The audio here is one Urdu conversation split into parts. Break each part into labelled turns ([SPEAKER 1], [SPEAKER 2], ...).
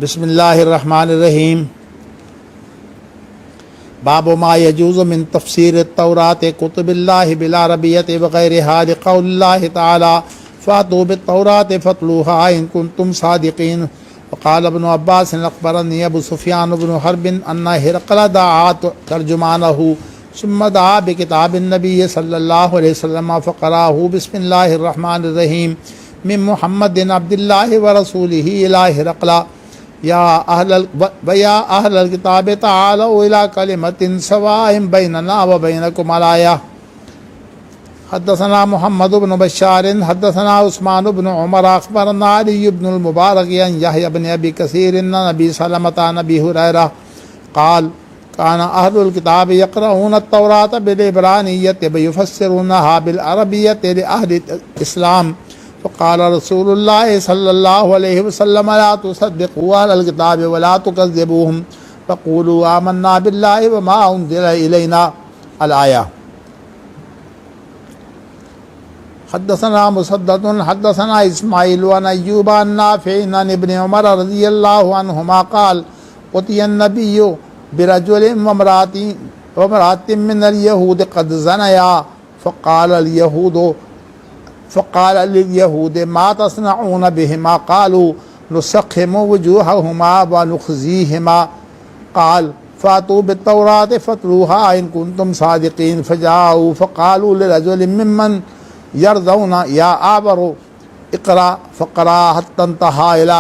[SPEAKER 1] بسم اللہ الرحمن الرحیم باب ما یجوز من تفسیر التوراۃ کتب اللہ بالعربیۃ وغیرہا لقول اللہ تعالی فاتوا بالتوراۃ فاتلوها ان کنتم صادقین وقال ابن عباس اخبرنی ابو سفیان بن حرب ان ہرقل دعا ترجمانہ ثم دعا بکتاب النبی صلی اللہ علیہ وسلم فقرأه بسم اللہ الرحمن الرحیم من محمد عبد اللہ ورسولہ الی ہرقل یا اہل الکتاب تعالوا الی کلمۃ سواء بیننا وبینکم الآیہ حدثنا محمد بن بشار حدثنا عثمان بن عمر اخبرنا علی بن المبارک عن یحیی بن ابی کثیر ان نبی سلمۃ عن ابی ہریرہ قال كان اہل الکتاب یقرؤون التوراۃ بالعبرانیۃ ویفسرونها بالعربیۃ لأہل الاسلام فقال رسول اللہ صلی اللہ علیہ وسلم لا تصدقوا اہل الکتاب ولا تکذبوهم فقولوا آمنا باللہ وما انزل الینا الآیہ حدثنا مسدد حدثنا اسماعیل عن ایوب عن نافع عن ابن عمر رضی اللہ عنہما قال اتي النبی برجل وامرأة من اليهود قد زنيا فقال لليهود ما تصنعون بهما قالوا نسخم وجوههما ونخزيهما قال فاتوا بالتوراة فاتلوها إن كنتم صادقين فجاءوا فقالوا لرجل ممن يرضون يا آبر اقرأ فقرأ حتى انتهى إلى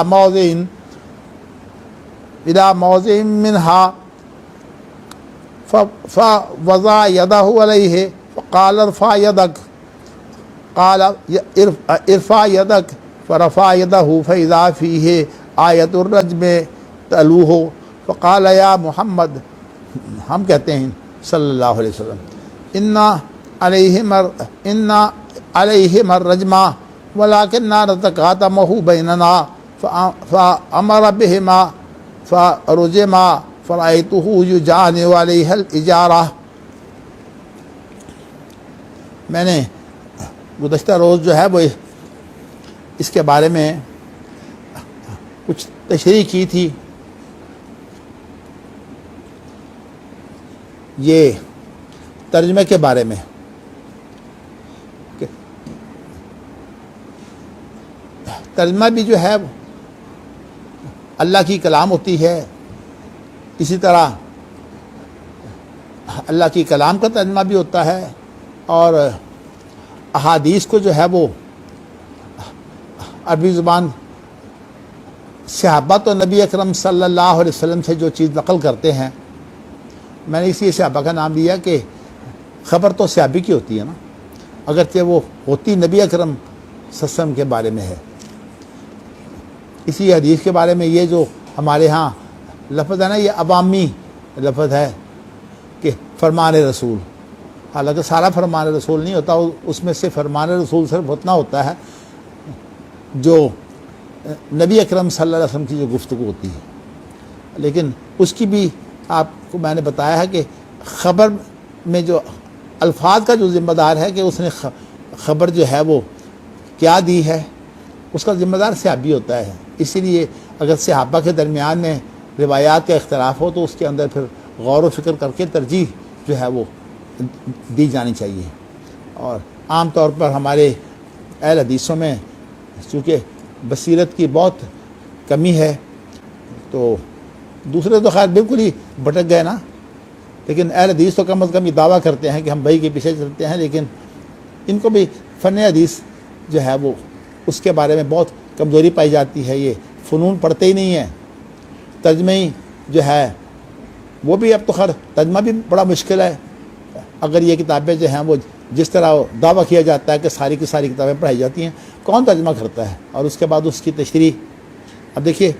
[SPEAKER 1] موضع منها فوضع يده عليه فقال ارفع يدك قال ارفع يدك فرفع يده فإذا فيه آية الرجم تلوه فقال يا محمد ہم کہتے ہیں صلی اللہ علیہ وسلم ان علیہم الرجم ولكننا نتقاتمه بيننا فأمر بهما فرجما فرأيته يجاني عليها الإجارة۔ میں نے گزشتہ روز جو ہے وہ اس کے بارے میں کچھ تشریح کی تھی۔ یہ ترجمے کے بارے میں کہ ترجمہ بھی جو ہے اللہ کی کلام ہوتی ہے، اسی طرح اللہ کی کلام کا ترجمہ بھی ہوتا ہے، اور احادیث کو جو ہے وہ عربی زبان صحابہ تو نبی اکرم صلی اللہ علیہ وسلم سے جو چیز نقل کرتے ہیں، میں نے اسی صحابہ کا نام دیا کہ خبر تو صحابی کی ہوتی ہے نا، اگرچہ وہ ہوتی نبی اکرم صلی اللہ علیہ وسلم کے بارے میں ہے۔ اسی حدیث کے بارے میں یہ جو ہمارے ہاں لفظ ہے نا، یہ عوامی لفظ ہے کہ فرمان رسول، حالانکہ سارا فرمان رسول نہیں ہوتا، اس میں سے فرمان رسول صرف اتنا ہوتا ہے جو نبی اکرم صلی اللہ علیہ وسلم کی جو گفتگو ہوتی ہے، لیکن اس کی بھی آپ کو میں نے بتایا ہے کہ خبر میں جو الفاظ کا جو ذمہ دار ہے کہ اس نے خبر جو ہے وہ کیا دی ہے، اس کا ذمہ دار صحابی ہوتا ہے۔ اسی لیے اگر صحابہ کے درمیان میں روایات کا اختلاف ہو تو اس کے اندر پھر غور و فکر کر کے ترجیح جو ہے وہ دی جانی چاہیے۔ اور عام طور پر ہمارے اہل حدیثوں میں چونکہ بصیرت کی بہت کمی ہے، تو دوسرے تو خیر بالکل ہی بھٹک گئے نا، لیکن اہل حدیث تو کم از کم یہ دعویٰ کرتے ہیں کہ ہم بھائی کے پیچھے چلتے ہیں، لیکن ان کو بھی فن حدیث جو ہے وہ اس کے بارے میں بہت کمزوری پائی جاتی ہے، یہ فنون پڑھتے ہی نہیں ہیں۔ ترجمہ ہی جو ہے وہ بھی اب تو خیر ترجمہ بھی بڑا مشکل ہے، اگر یہ کتابیں جو ہیں وہ جس طرح دعویٰ کیا جاتا ہے کہ ساری کی ساری کتابیں پڑھائی جاتی ہیں، کون ترجمہ کرتا ہے؟ اور اس کے بعد اس کی تشریح، اب دیکھیے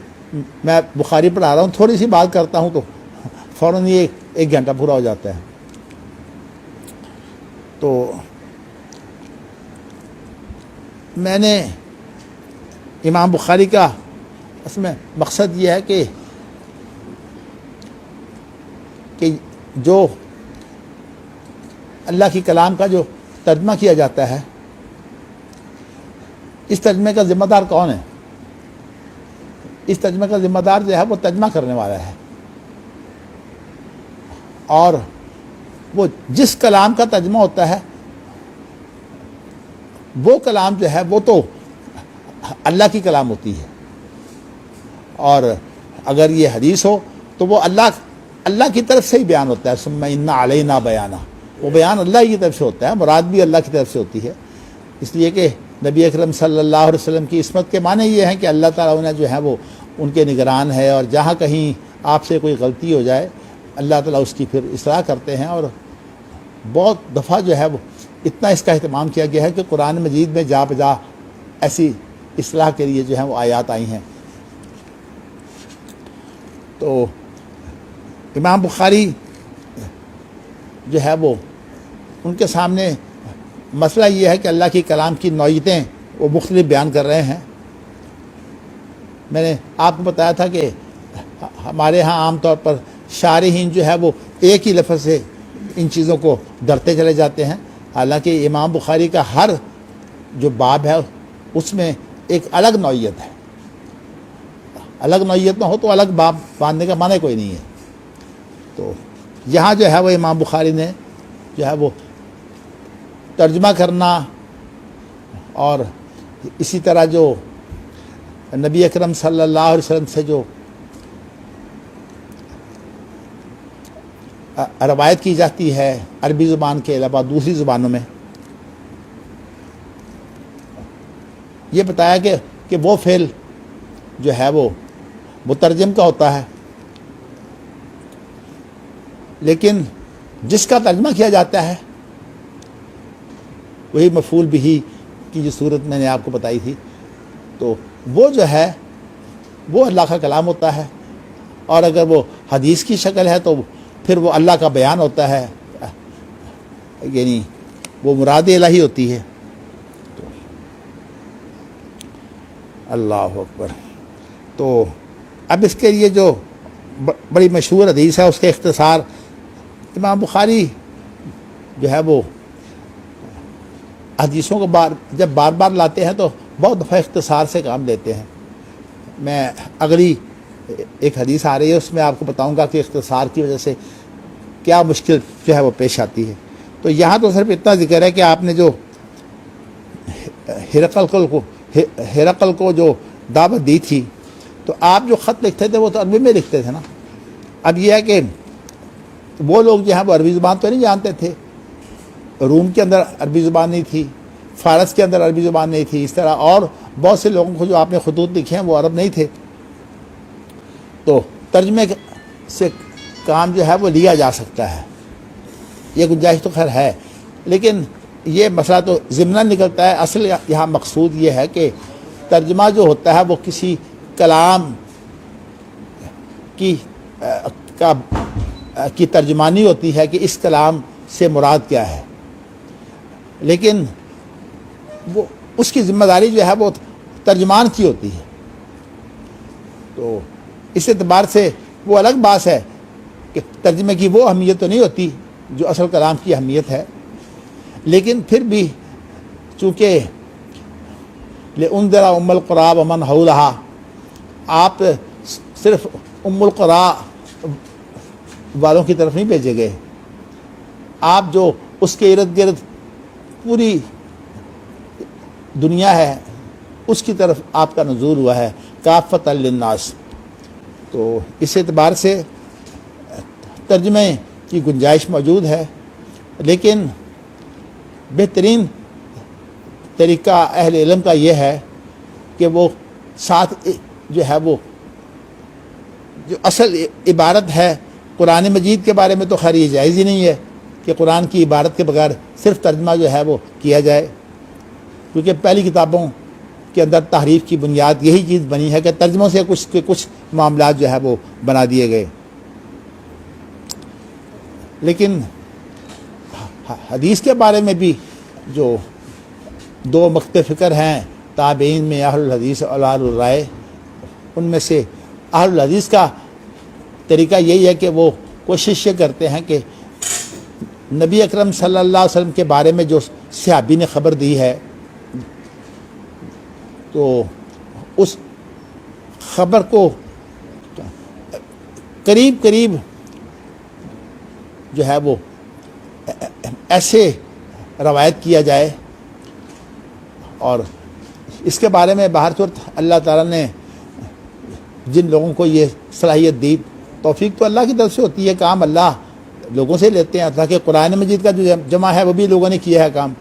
[SPEAKER 1] میں بخاری پڑھا رہا ہوں، تھوڑی سی بات کرتا ہوں تو فوراً یہ ایک گھنٹہ پورا ہو جاتا ہے۔ تو میں نے امام بخاری کا اس میں مقصد یہ ہے کہ جو اللہ کی کلام کا جو ترجمہ کیا جاتا ہے، اس ترجمے کا ذمہ دار کون ہے؟ اس ترجمے کا ذمہ دار جو ہے وہ ترجمہ کرنے والا ہے، اور وہ جس کلام کا ترجمہ ہوتا ہے وہ کلام جو ہے وہ تو اللہ کی کلام ہوتی ہے، اور اگر یہ حدیث ہو تو وہ اللہ کی طرف سے ہی بیان ہوتا ہے، ثم ان علینا بیانہ، وہ بیان اللہ کی طرف سے ہوتا ہے، مراد بھی اللہ کی طرف سے ہوتی ہے، اس لیے کہ نبی اکرم صلی اللہ علیہ وسلم کی عصمت کے معنی یہ ہیں کہ اللہ تعالیٰ انہیں جو ہے وہ ان کے نگران ہے، اور جہاں کہیں آپ سے کوئی غلطی ہو جائے اللہ تعالیٰ اس کی پھر اصلاح کرتے ہیں، اور بہت دفعہ جو ہے وہ اتنا اس کا اہتمام کیا گیا ہے کہ قرآن مجید میں جا بجا ایسی اصلاح کے لیے جو ہے وہ آیات آئی ہیں۔ تو امام بخاری جو ہے وہ ان کے سامنے مسئلہ یہ ہے کہ اللہ کی کلام کی نوعیتیں وہ مختلف بیان کر رہے ہیں۔ میں نے آپ کو بتایا تھا کہ ہمارے ہاں عام طور پر شارحین جو ہے وہ ایک ہی لفظ سے ان چیزوں کو درتے چلے جاتے ہیں، حالانکہ امام بخاری کا ہر جو باب ہے اس میں ایک الگ نوعیت ہے، الگ نوعیت نہ ہو تو الگ باب باندھنے کا معنی کوئی نہیں ہے۔ تو یہاں جو ہے وہ امام بخاری نے جو ہے وہ ترجمہ کرنا اور اسی طرح جو نبی اکرم صلی اللہ علیہ وسلم سے جو روایت کی جاتی ہے عربی زبان کے علاوہ دوسری زبانوں میں، یہ بتایا کہ وہ فعل جو ہے وہ مترجم کا ہوتا ہے، لیکن جس کا ترجمہ کیا جاتا ہے وہی مفعول بہ کی جو صورت میں نے آپ کو بتائی تھی، تو وہ جو ہے وہ اللہ کا کلام ہوتا ہے، اور اگر وہ حدیث کی شکل ہے تو پھر وہ اللہ کا بیان ہوتا ہے، یعنی وہ مراد الہی ہوتی ہے۔ تو اللہ اکبر۔ تو اب اس کے لیے جو بڑی مشہور حدیث ہے اس کے اختصار امام بخاری جو ہے وہ حدیثوں کو جب بار بار لاتے ہیں تو بہت دفعہ اختصار سے کام لیتے ہیں۔ میں اگلی ایک حدیث آ رہی ہے اس میں آپ کو بتاؤں گا کہ اختصار کی وجہ سے کیا مشکل جو ہے وہ پیش آتی ہے۔ تو یہاں تو صرف اتنا ذکر ہے کہ آپ نے جو ہرقل کو جو دعوت دی تھی تو آپ جو خط لکھتے تھے وہ تو عربی میں لکھتے تھے نا۔ اب یہ ہے کہ وہ لوگ جو ہیں وہ عربی زبان تو نہیں جانتے تھے، روم کے اندر عربی زبان نہیں تھی، فارس کے اندر عربی زبان نہیں تھی، اس طرح اور بہت سے لوگوں کو جو آپ نے خطوط لکھے ہیں وہ عرب نہیں تھے، تو ترجمے سے کام جو ہے وہ لیا جا سکتا ہے، یہ گنجائش تو خیر ہے، لیکن یہ مسئلہ تو ضمناً نکلتا ہے۔ اصل یہاں مقصود یہ ہے کہ ترجمہ جو ہوتا ہے وہ کسی کلام کی ترجمانی ہوتی ہے کہ اس کلام سے مراد کیا ہے، لیکن وہ اس کی ذمہ داری جو ہے وہ ترجمان کی ہوتی ہے۔ تو اس اعتبار سے وہ الگ بات ہے کہ ترجمے کی وہ اہمیت تو نہیں ہوتی جو اصل کلام کی اہمیت ہے، لیکن پھر بھی چونکہ لِأُنذِرَ أُمَّ الْقُرَىٰ وَمَنْ حَوْلَهَا، آپ صرف القرا والوں کی طرف نہیں بھیجے گئے، آپ جو اس کے ارد گرد پوری دنیا ہے اس کی طرف آپ کا نزول ہوا ہے، کافۃ للناس۔ تو اس اعتبار سے ترجمے کی گنجائش موجود ہے، لیکن بہترین طریقہ اہل علم کا یہ ہے کہ وہ ساتھ جو ہے وہ جو اصل عبارت ہے قرآن مجید کے بارے میں تو خیر یہ جائز ہی نہیں ہے کہ قرآن کی عبارت کے بغیر صرف ترجمہ جو ہے وہ کیا جائے، کیونکہ پہلی کتابوں کے اندر تحریف کی بنیاد یہی چیز بنی ہے کہ ترجموں سے کچھ معاملات جو ہے وہ بنا دیے گئے۔ لیکن حدیث کے بارے میں بھی جو دو مختلف فکر ہیں تابعین میں، اہل الحدیث اور اہل الرائے، ان میں سے اہل الحدیث کا طریقہ یہی ہے کہ وہ کوشش یہ کرتے ہیں کہ نبی اکرم صلی اللہ علیہ وسلم کے بارے میں جو صحابی نے خبر دی ہے تو اس خبر کو قریب قریب جو ہے وہ ایسے روایت کیا جائے، اور اس کے بارے میں باہر صورت اللہ تعالیٰ نے جن لوگوں کو یہ صلاحیت دی، توفیق تو اللہ کی طرف سے ہوتی ہے، کام اللہ لوگوں سے لیتے ہیں، تاکہ قرآن مجید کا جو جمع ہے وہ بھی لوگوں نے کیا ہے کام،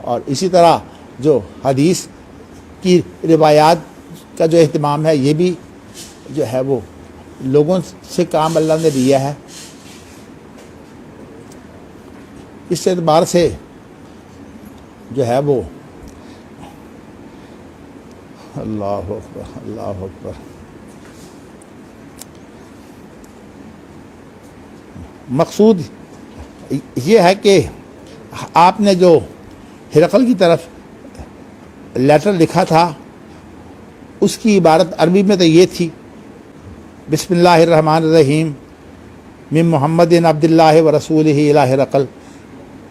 [SPEAKER 1] اور اسی طرح جو حدیث کی روایات کا جو اہتمام ہے یہ بھی جو ہے وہ لوگوں سے کام اللہ نے لیا ہے۔ اس اعتبار سے جو ہے وہ اللہ اکبر اللہ اکبر، مقصود یہ ہے کہ آپ نے جو ہرقل کی طرف لیٹر لکھا تھا اس کی عبارت عربی میں تو یہ تھی، بسم اللہ الرحمن الرحیم من محمد عبد اللہ و رسولہ الی ہرقل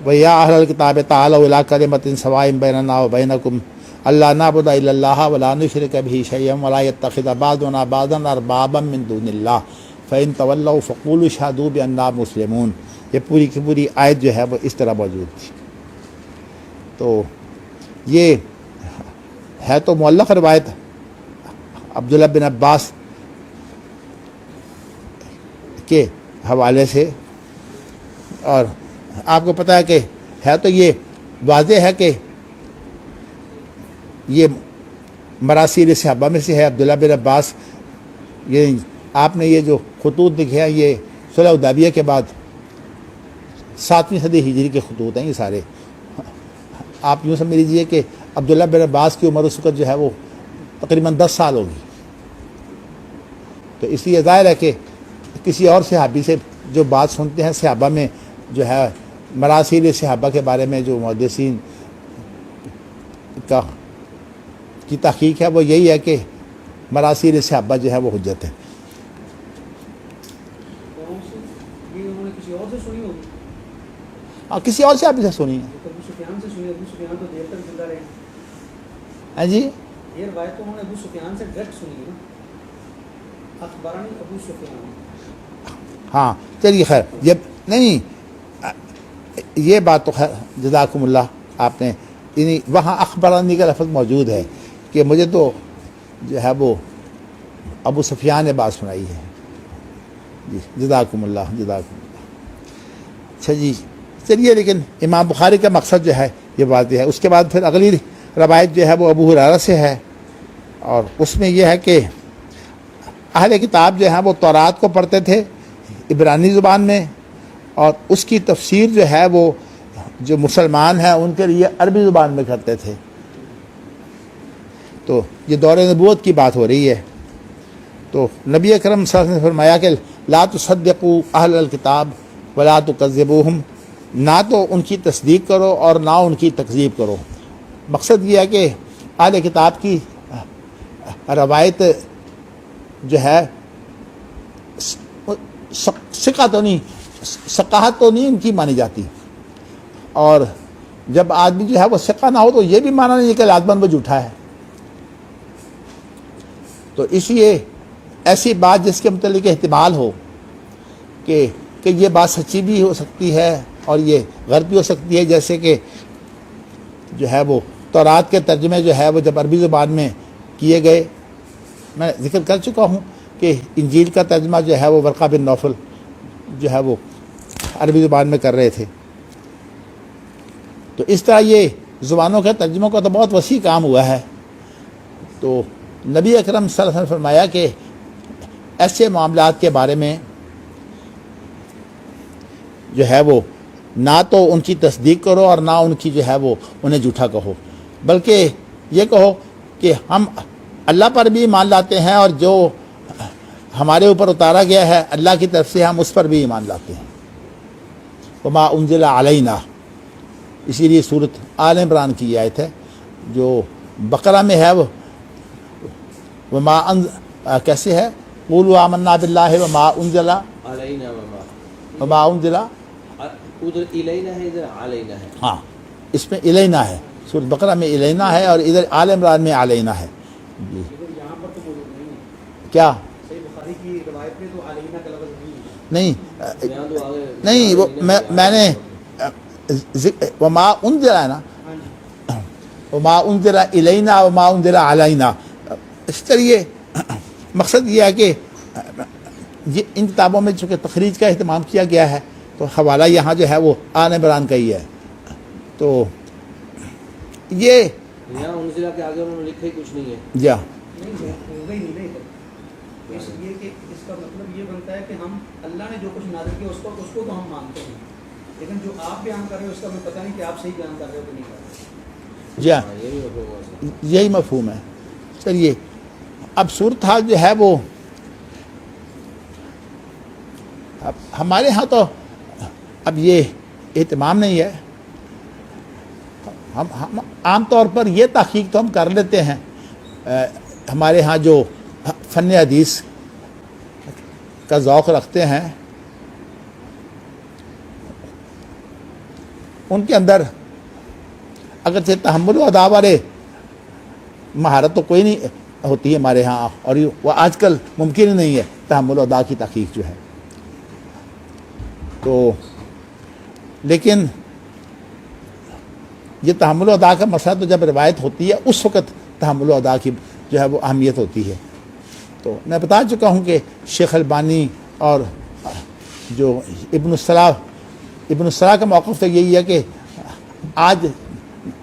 [SPEAKER 1] و یا اہل الکتاب تعالوا الی کلمۃ سواء بیننا و بینکم اللہ نعبد الا اللہ ولا نشرک بہ شیئا ولا یتخذ بعضنا بعضا اربابا من دون اللہ فإن تولوا فقولوا اشہدوا بأننا مسلمون۔ یہ پوری کی پوری آیت جو ہے وہ اس طرح موجود تھی۔ تو یہ ہے تو معلق روایت عبداللہ بن عباس کے حوالے سے، اور آپ کو پتہ ہے کہ ہے تو یہ واضح ہے کہ یہ مراسیل صحابہ میں سے ہے۔ عبداللہ بن عباس، یہ آپ نے یہ جو خطوط لکھے ہیں یہ صلح حدیبیہ کے بعد 7ویں صدی ہجری کے خطوط ہیں یہ سارے۔ آپ یوں سمجھ لیجیے کہ عبداللہ بن عباس کی عمر اس وقت جو ہے وہ تقریباً 10 سال ہوگی، تو اس لیے ظاہر ہے کہ کسی اور صحابی سے جو بات سنتے ہیں صحابہ میں جو ہے مراسیل صحابہ کے بارے میں جو محدثین کی تحقیق ہے وہ یہی ہے کہ مراسیل صحابہ جو ہے وہ حجت ہے۔ کسی اور صحابی سے سنی ہے ہاں جی،
[SPEAKER 2] یہ روایت تو انہوں نے ابو سفیان سے ڈائریکٹ سنی ہے نا، اخبرانی ابو سفیان۔
[SPEAKER 1] ہاں چلیے خیر، یہ نہیں یہ بات تو خیر جزاکم اللہ آپ نے، یعنی وہاں اخبرانی کا لفظ موجود ہے کہ مجھے تو جو ہے وہ ابو سفیان نے بات سنائی ہے۔ جی جزاکم اللہ جزاکم اللہ۔ اچھا جی چلیے، لیکن امام بخاری کا مقصد جو ہے یہ واضح ہے۔ اس کے بعد پھر اگلی روایت جو ہے وہ ابو ہریرہ سے ہے، اور اس میں یہ ہے کہ اہل کتاب جو ہیں وہ تورات کو پڑھتے تھے عبرانی زبان میں، اور اس کی تفسیر جو ہے وہ جو مسلمان ہیں ان کے لیے عربی زبان میں کرتے تھے۔ تو یہ دور نبوت کی بات ہو رہی ہے۔ تو نبی اکرم صلی اللہ علیہ وسلم نے فرمایا کہ لا تصدقوا اہل الکتاب ولا تکذبوہم، نہ تو ان کی تصدیق کرو اور نہ ان کی تکذیب کرو۔ مقصد یہ ہے کہ اہل کتاب کی روایت جو ہے ثقہ تو نہیں، ثقاہت تو نہیں ان کی مانی جاتی، اور جب آدمی جو ہے وہ ثقہ نہ ہو تو یہ بھی مانا نہیں کہ لازماً وہ جھوٹا ہے۔ تو اس لیے ایسی بات جس کے متعلق احتمال ہو کہ یہ بات سچی بھی ہو سکتی ہے اور یہ غلط بھی ہو سکتی ہے، جیسے کہ جو ہے وہ تورات کے ترجمے جو ہے وہ جب عربی زبان میں کیے گئے، میں ذکر کر چکا ہوں کہ انجیل کا ترجمہ جو ہے وہ ورقہ بن نوفل جو ہے وہ عربی زبان میں کر رہے تھے۔ تو اس طرح یہ زبانوں کے ترجموں کا تو بہت وسیع کام ہوا ہے۔ تو نبی اکرم صلی اللہ علیہ وسلم نے فرمایا کہ ایسے معاملات کے بارے میں جو ہے وہ نہ تو ان کی تصدیق کرو اور نہ ان کی جو ہے وہ انہیں جھوٹا کہو، بلکہ یہ کہو کہ ہم اللہ پر بھی ایمان لاتے ہیں اور جو ہمارے اوپر اتارا گیا ہے اللہ کی طرف سے ہم اس پر بھی ایمان لاتے ہیں۔ وما انزل علینا، اسی لیے سورۃ آل عمران کی آیت ہے، جو بقرہ میں ہے وہ وما کیسے ہے، قولوا آمنا باللہ وما انزل
[SPEAKER 2] علینا
[SPEAKER 1] وما انزل،
[SPEAKER 2] ادھر الینا ہے ادھر علینا ہے،
[SPEAKER 1] ہاں اس میں الینا ہے، سورۃ بقرہ میں الینا ہے اور ادھر آل عمران میں علینا ہے۔ جی
[SPEAKER 2] یہاں پر تو موجود نہیں ہے۔
[SPEAKER 1] کیا
[SPEAKER 2] صحیح بخاری کی روایت میں تو علینا کا لفظ
[SPEAKER 1] نہیں
[SPEAKER 3] یہاں تو آگے
[SPEAKER 1] نہیں وہ میں نے وما انذر ہے نا،
[SPEAKER 2] ہاں جی
[SPEAKER 1] وما انذر الینا وما انذر علینا. اس طریقے مقصد یہ ہے کہ یہ ان کتابوں میں چونکہ تخریج کا اہتمام کیا گیا ہے تو حوالہ یہاں جو ہے وہ آن عمران کا ہی ہے. تو یہ
[SPEAKER 3] یہاں انزلہ کے آگے انہوں نے لکھا ہی کچھ نہیں ہے.
[SPEAKER 1] جا
[SPEAKER 2] نہیں ہوگا ہی نہیں نا ادھر. اس لیے کہ اس کا مطلب یہ بنتا ہے کہ ہم اللہ نے جو کچھ نازل کیا اس کو تو ہم مانتے ہیں، لیکن جو آپ بیان کر رہے ہو اس کا ہمیں پتہ نہیں کہ آپ صحیح بیان کر رہے ہو کہ نہیں کر رہے.
[SPEAKER 1] جا
[SPEAKER 3] ہاں، یہی مطلب ہوا سر.
[SPEAKER 1] یہی مفہوم ہے. چلیے اب صورتحال جو ہے وہ اب ہمارے ہاں تو اب یہ اہتمام نہیں ہے. ہم عام طور پر یہ تحقیق تو ہم کر لیتے ہیں. ہمارے ہاں جو فن حدیث کا ذوق رکھتے ہیں ان کے اندر اگرچہ تحمل و ادا والے مہارت تو کوئی نہیں ہوتی ہے ہمارے ہاں، اور وہ آج کل ممکن ہی نہیں ہے تحمل و ادا کی تحقیق جو ہے. تو لیکن یہ تحمل و ادا کا مسئلہ تو جب روایت ہوتی ہے اس وقت تحمل و ادا کی جو ہے وہ اہمیت ہوتی ہے. تو میں بتا چکا ہوں کہ شیخ البانی اور جو ابن الصلاح کا موقف تو یہی ہے کہ آج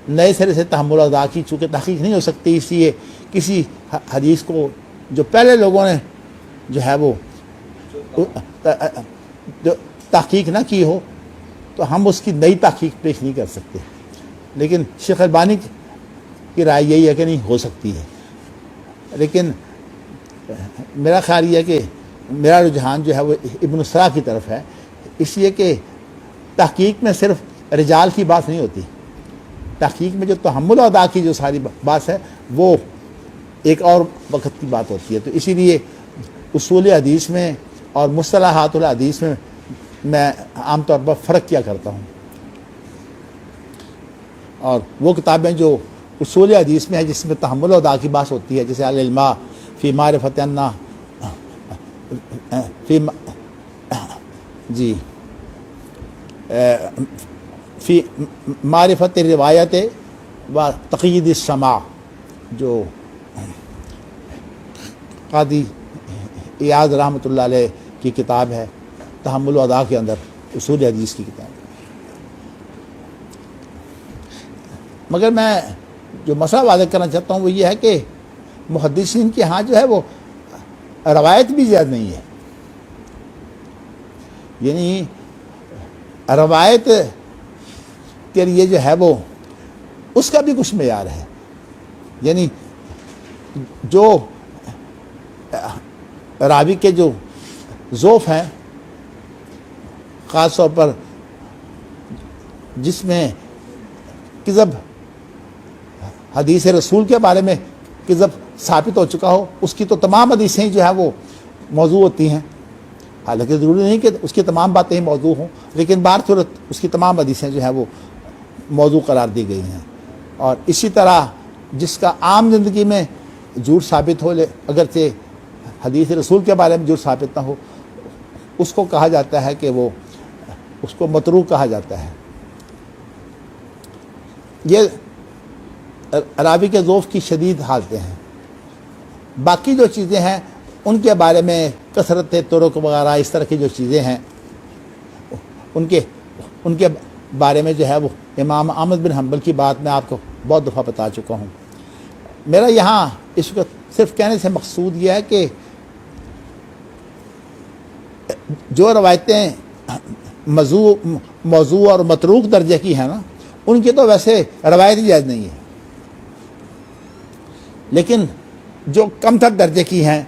[SPEAKER 1] نئے سرے سے تحمل و ادا کی چونکہ تحقیق نہیں ہو سکتی، اس لیے کسی حدیث کو جو پہلے لوگوں نے جو ہے وہ جو تحقیق نہ کی ہو تو ہم اس کی نئی تحقیق پیش نہیں کر سکتے. لیکن شیخ البانی کی رائے یہی ہے کہ نہیں ہو سکتی ہے. لیکن میرا خیال یہ ہے کہ میرا رجحان جو ہے وہ ابن الصلاح کی طرف ہے، اس لیے کہ تحقیق میں صرف رجال کی بات نہیں ہوتی. تحقیق میں جو تحمل و ادا کی جو ساری بات ہے وہ ایک اور وقت کی بات ہوتی ہے. تو اسی لیے اصول حدیث میں اور مصطلحات الحدیث میں عام طور پر فرق کیا کرتا ہوں. اور وہ کتابیں جو اصول حدیث میں ہے جس میں تحمل و ادا کی بات ہوتی ہے، جیسے العلم فی معرفت انا فی معرفت روایت و تقیید السماع، جو قاضی ایاز رحمۃ اللہ علیہ کی کتاب ہے تحمل و ادا کے اندر اصول حدیث کی کتاب. مگر میں جو مسئلہ واضح کرنا چاہتا ہوں وہ یہ ہے کہ محدثین کے ہاں جو ہے وہ روایت بھی زیادہ نہیں ہے. یعنی روایت کے لیے جو ہے وہ اس کا بھی کچھ معیار ہے. یعنی جو راوی کے جو ضعف ہیں خاص طور پر جس میں کذب حدیث رسول کے بارے میں کذب ثابت ہو چکا ہو، اس کی تو تمام حدیثیں جو ہے وہ موضوع ہوتی ہیں. حالانکہ ضروری نہیں کہ اس کی تمام باتیں ہی موضوع ہوں، لیکن بہر صورت اس کی تمام حدیثیں جو ہیں وہ موضوع قرار دی گئی ہیں. اور اسی طرح جس کا عام زندگی میں جھوٹ ثابت ہو، اگرچہ حدیث رسول کے بارے میں جھوٹ ثابت نہ ہو، اس کو کہا جاتا ہے کہ وہ اس کو متروک کہا جاتا ہے. یہ راوی کے ضعف کی شدید حالتیں ہیں. باقی جو چیزیں ہیں ان کے بارے میں کثرت طرق وغیرہ اس طرح کی جو چیزیں ہیں ان کے بارے میں جو ہے وہ امام احمد بن حنبل کی بات میں آپ کو بہت دفعہ بتا چکا ہوں. میرا یہاں اس وقت صرف کہنے سے مقصود یہ ہے کہ جو روایتیں موضوع اور متروک درجے کی ہیں نا، ان کی تو ویسے روایت ہی جائز نہیں ہے. لیکن جو کم تر درجے کی ہیں،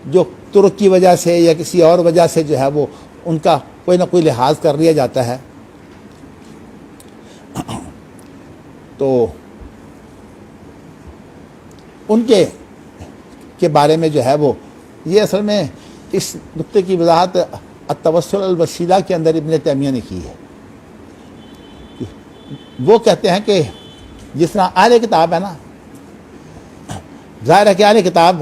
[SPEAKER 1] جو ترک کی وجہ سے یا کسی اور وجہ سے جو ہے وہ ان کا کوئی نہ کوئی لحاظ کر لیا جاتا ہے، تو ان کے بارے میں جو ہے وہ یہ اصل میں اس نقطے کی وضاحت التوسل الوسیلہ کے اندر ابن تیمیہ نے کی ہے. وہ کہتے ہیں کہ جس طرح اہل کتاب ہے نا، ظاہر ہے کہ اہل کتاب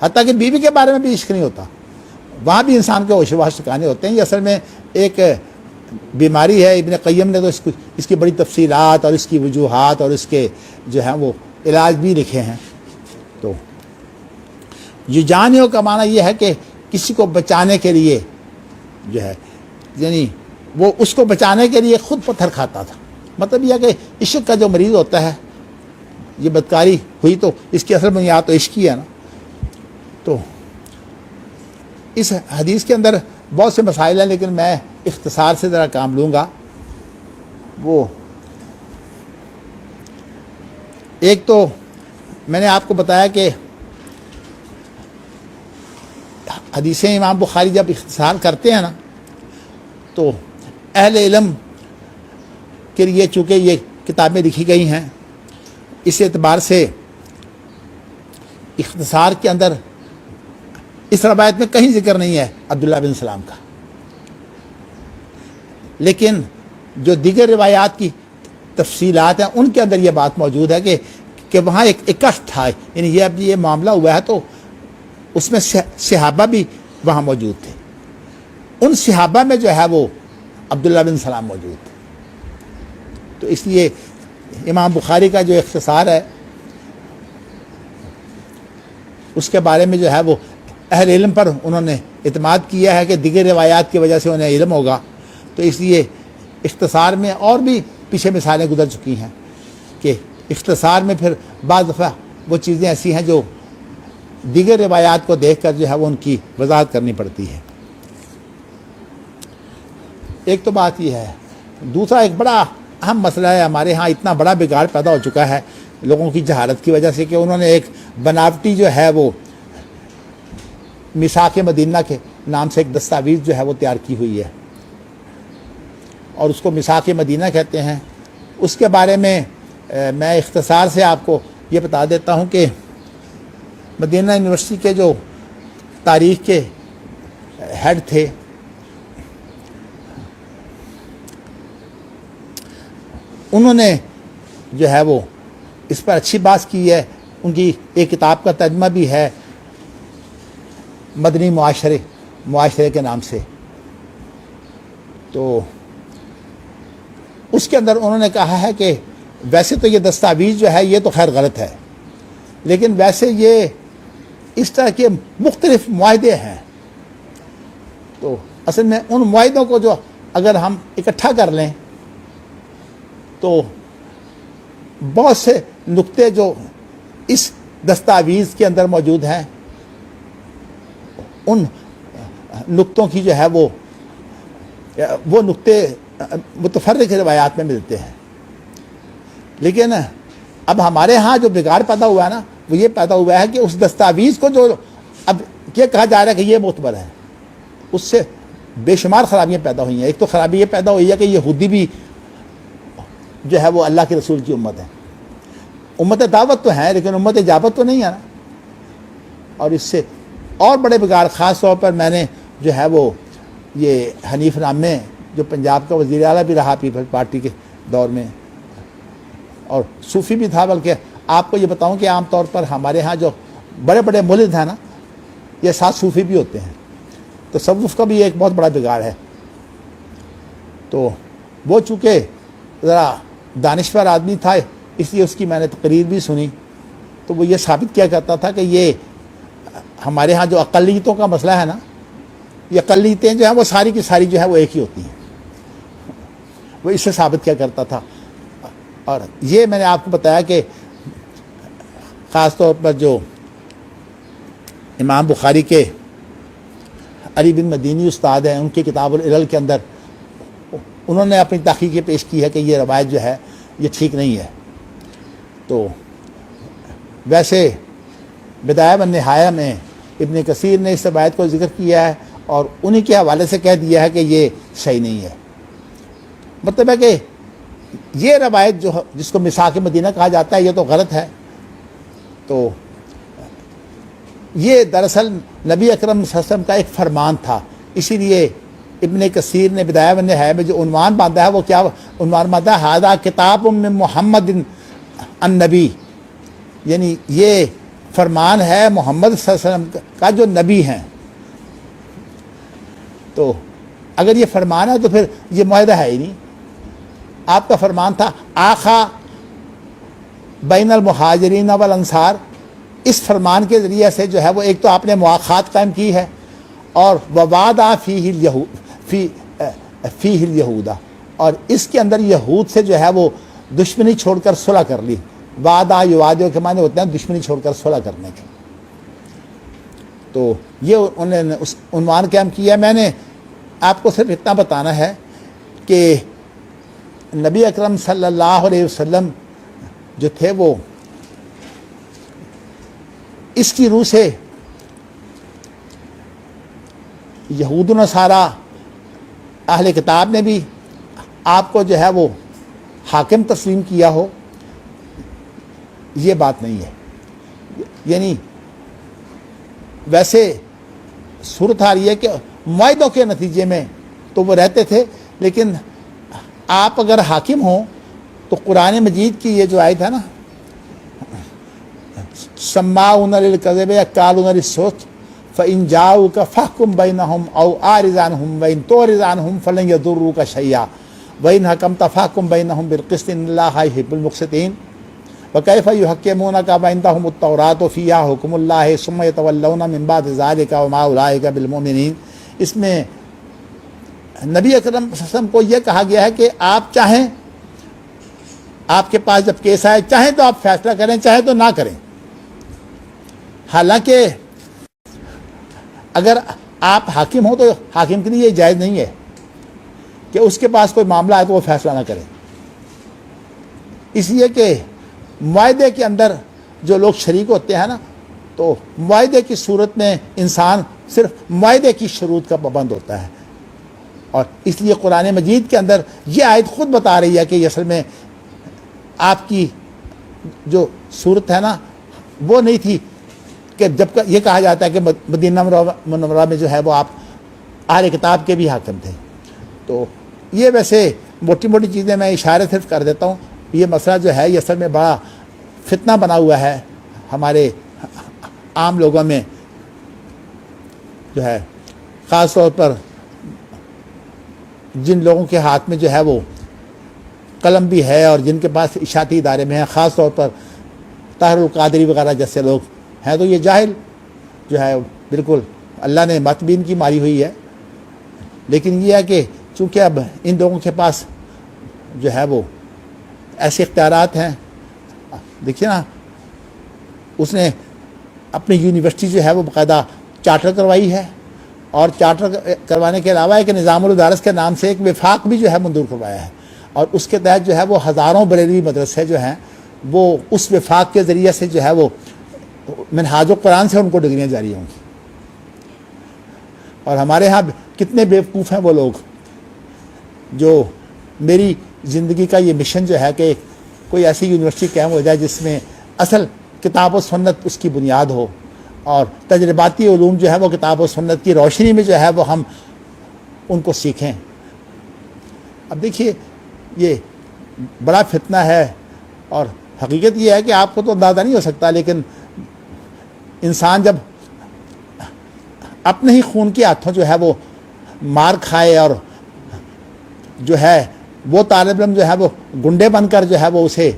[SPEAKER 1] حتیٰ کہ بیوی کے بارے میں بھی عشق نہیں ہوتا، وہاں بھی انسان کے ہوش و حواس ٹھکانے ہوتے ہیں۔ یہ اصل میں ایک بیماری ہے۔ ابن قیم نے تو اس کی بڑی تفصیلات اور اس کی وجوہات اور اس کے جو ہیں وہ علاج بھی لکھے ہیں۔ تو یہ جانیوں کا معنی یہ ہے کہ کسی کو بچانے کے لیے جو ہے، یعنی وہ اس کو بچانے کے لیے خود پتھر کھاتا تھا۔ مطلب یہ کہ عشق کا جو مریض ہوتا ہے، یہ بدکاری ہوئی تو اس کی اصل بنیاد تو عشق ہی ہے نا۔ تو اس حدیث کے اندر بہت سے مسائل ہیں، لیکن میں اختصار سے ذرا کام لوں گا۔ وہ ایک تو میں نے آپ کو بتایا کہ حدیثیں امام بخاری جب اختصار کرتے ہیں نا، تو اہل علم کے لیے چونکہ یہ کتابیں لکھی گئی ہیں، اس اعتبار سے اختصار کے اندر اس روایت میں کہیں ذکر نہیں ہے عبداللہ بن سلام کا، لیکن جو دیگر روایات کی تفصیلات ہیں ان کے اندر یہ بات موجود ہے کہ وہاں ایک اکٹھ تھا، یعنی یہ معاملہ ہوا ہے تو اس میں صحابہ بھی وہاں موجود تھے۔ ان صحابہ میں جو ہے وہ عبداللہ بن سلام موجود تھے۔ تو اس لیے امام بخاری کا جو اختصار ہے اس کے بارے میں جو ہے وہ اہل علم پر انہوں نے اعتماد کیا ہے کہ دیگر روایات کی وجہ سے انہیں علم ہوگا، تو اس لیے اختصار میں اور بھی پیچھے مثالیں گزر چکی ہیں کہ اختصار میں پھر بعض دفعہ وہ چیزیں ایسی ہیں جو دیگر روایات کو دیکھ کر جو ہے وہ ان کی وضاحت کرنی پڑتی ہے۔ ایک تو بات یہ ہے۔ دوسرا ایک بڑا اہم مسئلہ ہے، ہمارے ہاں اتنا بڑا بگاڑ پیدا ہو چکا ہے لوگوں کی جہالت کی وجہ سے کہ انہوں نے ایک بناوٹی جو ہے وہ میثاق مدینہ کے نام سے ایک دستاویز جو ہے وہ تیار کی ہوئی ہے، اور اس کو میثاق مدینہ کہتے ہیں۔ اس کے بارے میں میں اختصار سے آپ کو یہ بتا دیتا ہوں کہ مدینہ یونیورسٹی کے جو تاریخ کے ہیڈ تھے، انہوں نے جو ہے وہ اس پر اچھی بات کی ہے۔ ان کی ایک کتاب کا ترجمہ بھی ہے مدنی معاشرے کے نام سے۔ تو اس کے اندر انہوں نے کہا ہے کہ ویسے تو یہ دستاویز جو ہے یہ تو خیر غلط ہے، لیکن ویسے یہ اس طرح کے مختلف معاہدے ہیں، تو اصل میں ان معاہدوں کو جو اگر ہم اکٹھا کر لیں تو بہت سے نقطے جو اس دستاویز کے اندر موجود ہیں ان نقطوں کی جو ہے وہ نقطے متفرق روایات میں ملتے ہیں۔ لیکن اب ہمارے ہاں جو بگاڑ پیدا ہوا ہے نا، وہ یہ پیدا ہوا ہے کہ اس دستاویز کو جو اب یہ کہا جا رہا ہے کہ یہ معتبر ہے، اس سے بے شمار خرابیاں پیدا ہوئی ہیں۔ ایک تو خرابی یہ پیدا ہوئی ہے کہ یہودی بھی جو ہے وہ اللہ کے رسول کی امت ہے، امت دعوت تو ہے لیکن امت اجابت تو نہیں ہے نا۔ اور اس سے اور بڑے بگاڑ، خاص طور پر میں نے جو ہے وہ یہ حنیف نامے جو پنجاب کا وزیر اعلیٰ بھی رہا پیپلز پارٹی کے دور میں، اور صوفی بھی تھا، بلکہ آپ کو یہ بتاؤں کہ عام طور پر ہمارے ہاں جو بڑے بڑے مولد ہیں نا، یہ ساتھ صوفی بھی ہوتے ہیں، تو تصوف کا بھی ایک بہت بڑا بگاڑ ہے۔ تو وہ چونکہ ذرا دانشور آدمی تھا، اس لیے اس کی میں نے تقریر بھی سنی، تو وہ یہ ثابت کیا کرتا تھا کہ یہ ہمارے ہاں جو اقلیتوں کا مسئلہ ہے نا، یہ اقلیتیں جو ہیں وہ ساری کی ساری جو ہے وہ ایک ہی ہوتی ہیں، وہ اس سے ثابت کیا کرتا تھا۔ اور یہ میں نے آپ کو بتایا کہ خاص طور پر جو امام بخاری کے علی بن مدینی استاد ہیں، ان کی کتاب العلل کے اندر انہوں نے اپنی تحقیق پیش کی ہے کہ یہ روایت جو ہے یہ ٹھیک نہیں ہے۔ تو ویسے بدایہ والنہایہ میں ابن کثیر نے اس روایت کو ذکر کیا ہے اور انہی کے حوالے سے کہہ دیا ہے کہ یہ صحیح نہیں ہے۔ مطلب ہے کہ یہ روایت جو جس کو میثاق مدینہ کہا جاتا ہے یہ تو غلط ہے۔ تو یہ دراصل نبی اکرم صلی اللہ علیہ وسلم کا ایک فرمان تھا، اسی لیے ابن کثیر نے بدایہ والنہایہ میں جو عنوان باندھا ہے وہ کیا عنوان باندھا ہے؟ ھذا کتاب من محمد النبی، یعنی یہ فرمان ہے محمد صلی اللہ علیہ وسلم کا جو نبی ہیں. تو اگر یہ فرمان ہے تو پھر یہ معاہدہ ہے ہی نہیں. آپ کا فرمان تھا آخا بین المہاجرین والانصار. اس فرمان کے ذریعے سے جو ہے وہ ایک تو آپ نے مواخات قائم کی ہے, اور ووعدہ فیہ الیہود, اور اس کے اندر یہود سے جو ہے وہ دشمنی چھوڑ کر صلح کر لی. وعدہ یوعدہ کے معنی ہوتے ہیں دشمنی چھوڑ کر صلح کرنے کے. تو یہ انہوں نے اس عنوان قائم کیا. میں نے آپ کو صرف اتنا بتانا ہے کہ نبی اکرم صلی اللہ علیہ وسلم جو تھے وہ اس کی روح سے یہود و نصارہ اہل کتاب نے بھی آپ کو جو ہے وہ حاکم تسلیم کیا ہو, یہ بات نہیں ہے. یعنی ویسے صورت حال یہ ہے کہ معاہدوں کے نتیجے میں تو وہ رہتے تھے, لیکن آپ اگر حاکم ہوں تو قرآن مجید کی یہ جو آیت ہے نا, سماعون للکذب اکالون للسحت فإن جاؤوک فاحکم بینہم او اعرض عنہم وإن تعرض عنہم فلن یضروک شیئا وإن حکمت فاحکم بینہم بالقسط ان اللہ یحب المقسطین وکیف یحکمونک وعندہم التوراۃ فیہا حکم اللہ ثم یتولون من بعد ذلک وما اولئک بالمؤمنین. اس میں نبی اکرم صلی اللہ علیہ وسلم کو یہ کہا گیا ہے کہ آپ چاہیں, آپ کے پاس جب کیس آئے, چاہیں تو آپ فیصلہ کریں, چاہیں تو نہ کریں. حالانکہ اگر آپ حاکم ہوں تو حاکم کے لیے یہ جائز نہیں ہے کہ اس کے پاس کوئی معاملہ ہے تو وہ فیصلہ نہ کرے. اس لیے کہ معاہدے کے اندر جو لوگ شریک ہوتے ہیں نا, تو معاہدے کی صورت میں انسان صرف معاہدے کی شروط کا پابند ہوتا ہے. اور اس لیے قرآن مجید کے اندر یہ آیت خود بتا رہی ہے کہ یہ اصل میں آپ کی جو صورت ہے نا وہ نہیں تھی کہ جب یہ کہا جاتا ہے کہ مدینہ منورہ میں جو ہے وہ آپ اہل کتاب کے بھی حاکم تھے. تو یہ ویسے موٹی موٹی چیزیں میں اشارے صرف کر دیتا ہوں. یہ مسئلہ جو ہے یہ اصل میں بڑا فتنہ بنا ہوا ہے ہمارے عام لوگوں میں, جو ہے خاص طور پر جن لوگوں کے ہاتھ میں جو ہے وہ قلم بھی ہے اور جن کے پاس اشاعتی ادارے میں ہیں, خاص طور پر طاہر القادری وغیرہ جیسے لوگ ہیں. تو یہ جاہل جو ہے بالکل اللہ نے مت بھی ان کی ماری ہوئی ہے. لیکن یہ ہے کہ چونکہ اب ان لوگوں کے پاس جو ہے وہ ایسے اختیارات ہیں. دیکھیے نا, اس نے اپنی یونیورسٹی جو ہے وہ باقاعدہ چارٹر کروائی ہے, اور چارٹر کروانے کے علاوہ ایک نظام الدارس کے نام سے ایک وفاق بھی جو ہے منظور کروایا ہے, اور اس کے تحت جو ہے وہ ہزاروں بریلوی مدرسے جو ہیں وہ اس وفاق کے ذریعے سے جو ہے وہ منہاج القرآن سے ان کو ڈگریاں جاری ہوں گی. اور ہمارے ہاں کتنے بیوقوف ہیں وہ لوگ جو, میری زندگی کا یہ مشن جو ہے کہ کوئی ایسی یونیورسٹی قائم ہو جائے جس میں اصل کتاب و سنت اس کی بنیاد ہو, اور تجرباتی علوم جو ہے وہ کتاب و سنت کی روشنی میں جو ہے وہ ہم ان کو سیکھیں. اب دیکھیے یہ بڑا فتنہ ہے, اور حقیقت یہ ہے کہ آپ کو تو اندازہ نہیں ہو سکتا, لیکن انسان جب اپنے ہی خون کے ہاتھوں جو ہے وہ مار کھائے, اور جو ہے وہ طالب علم جو ہے وہ گنڈے بن کر جو ہے وہ اسے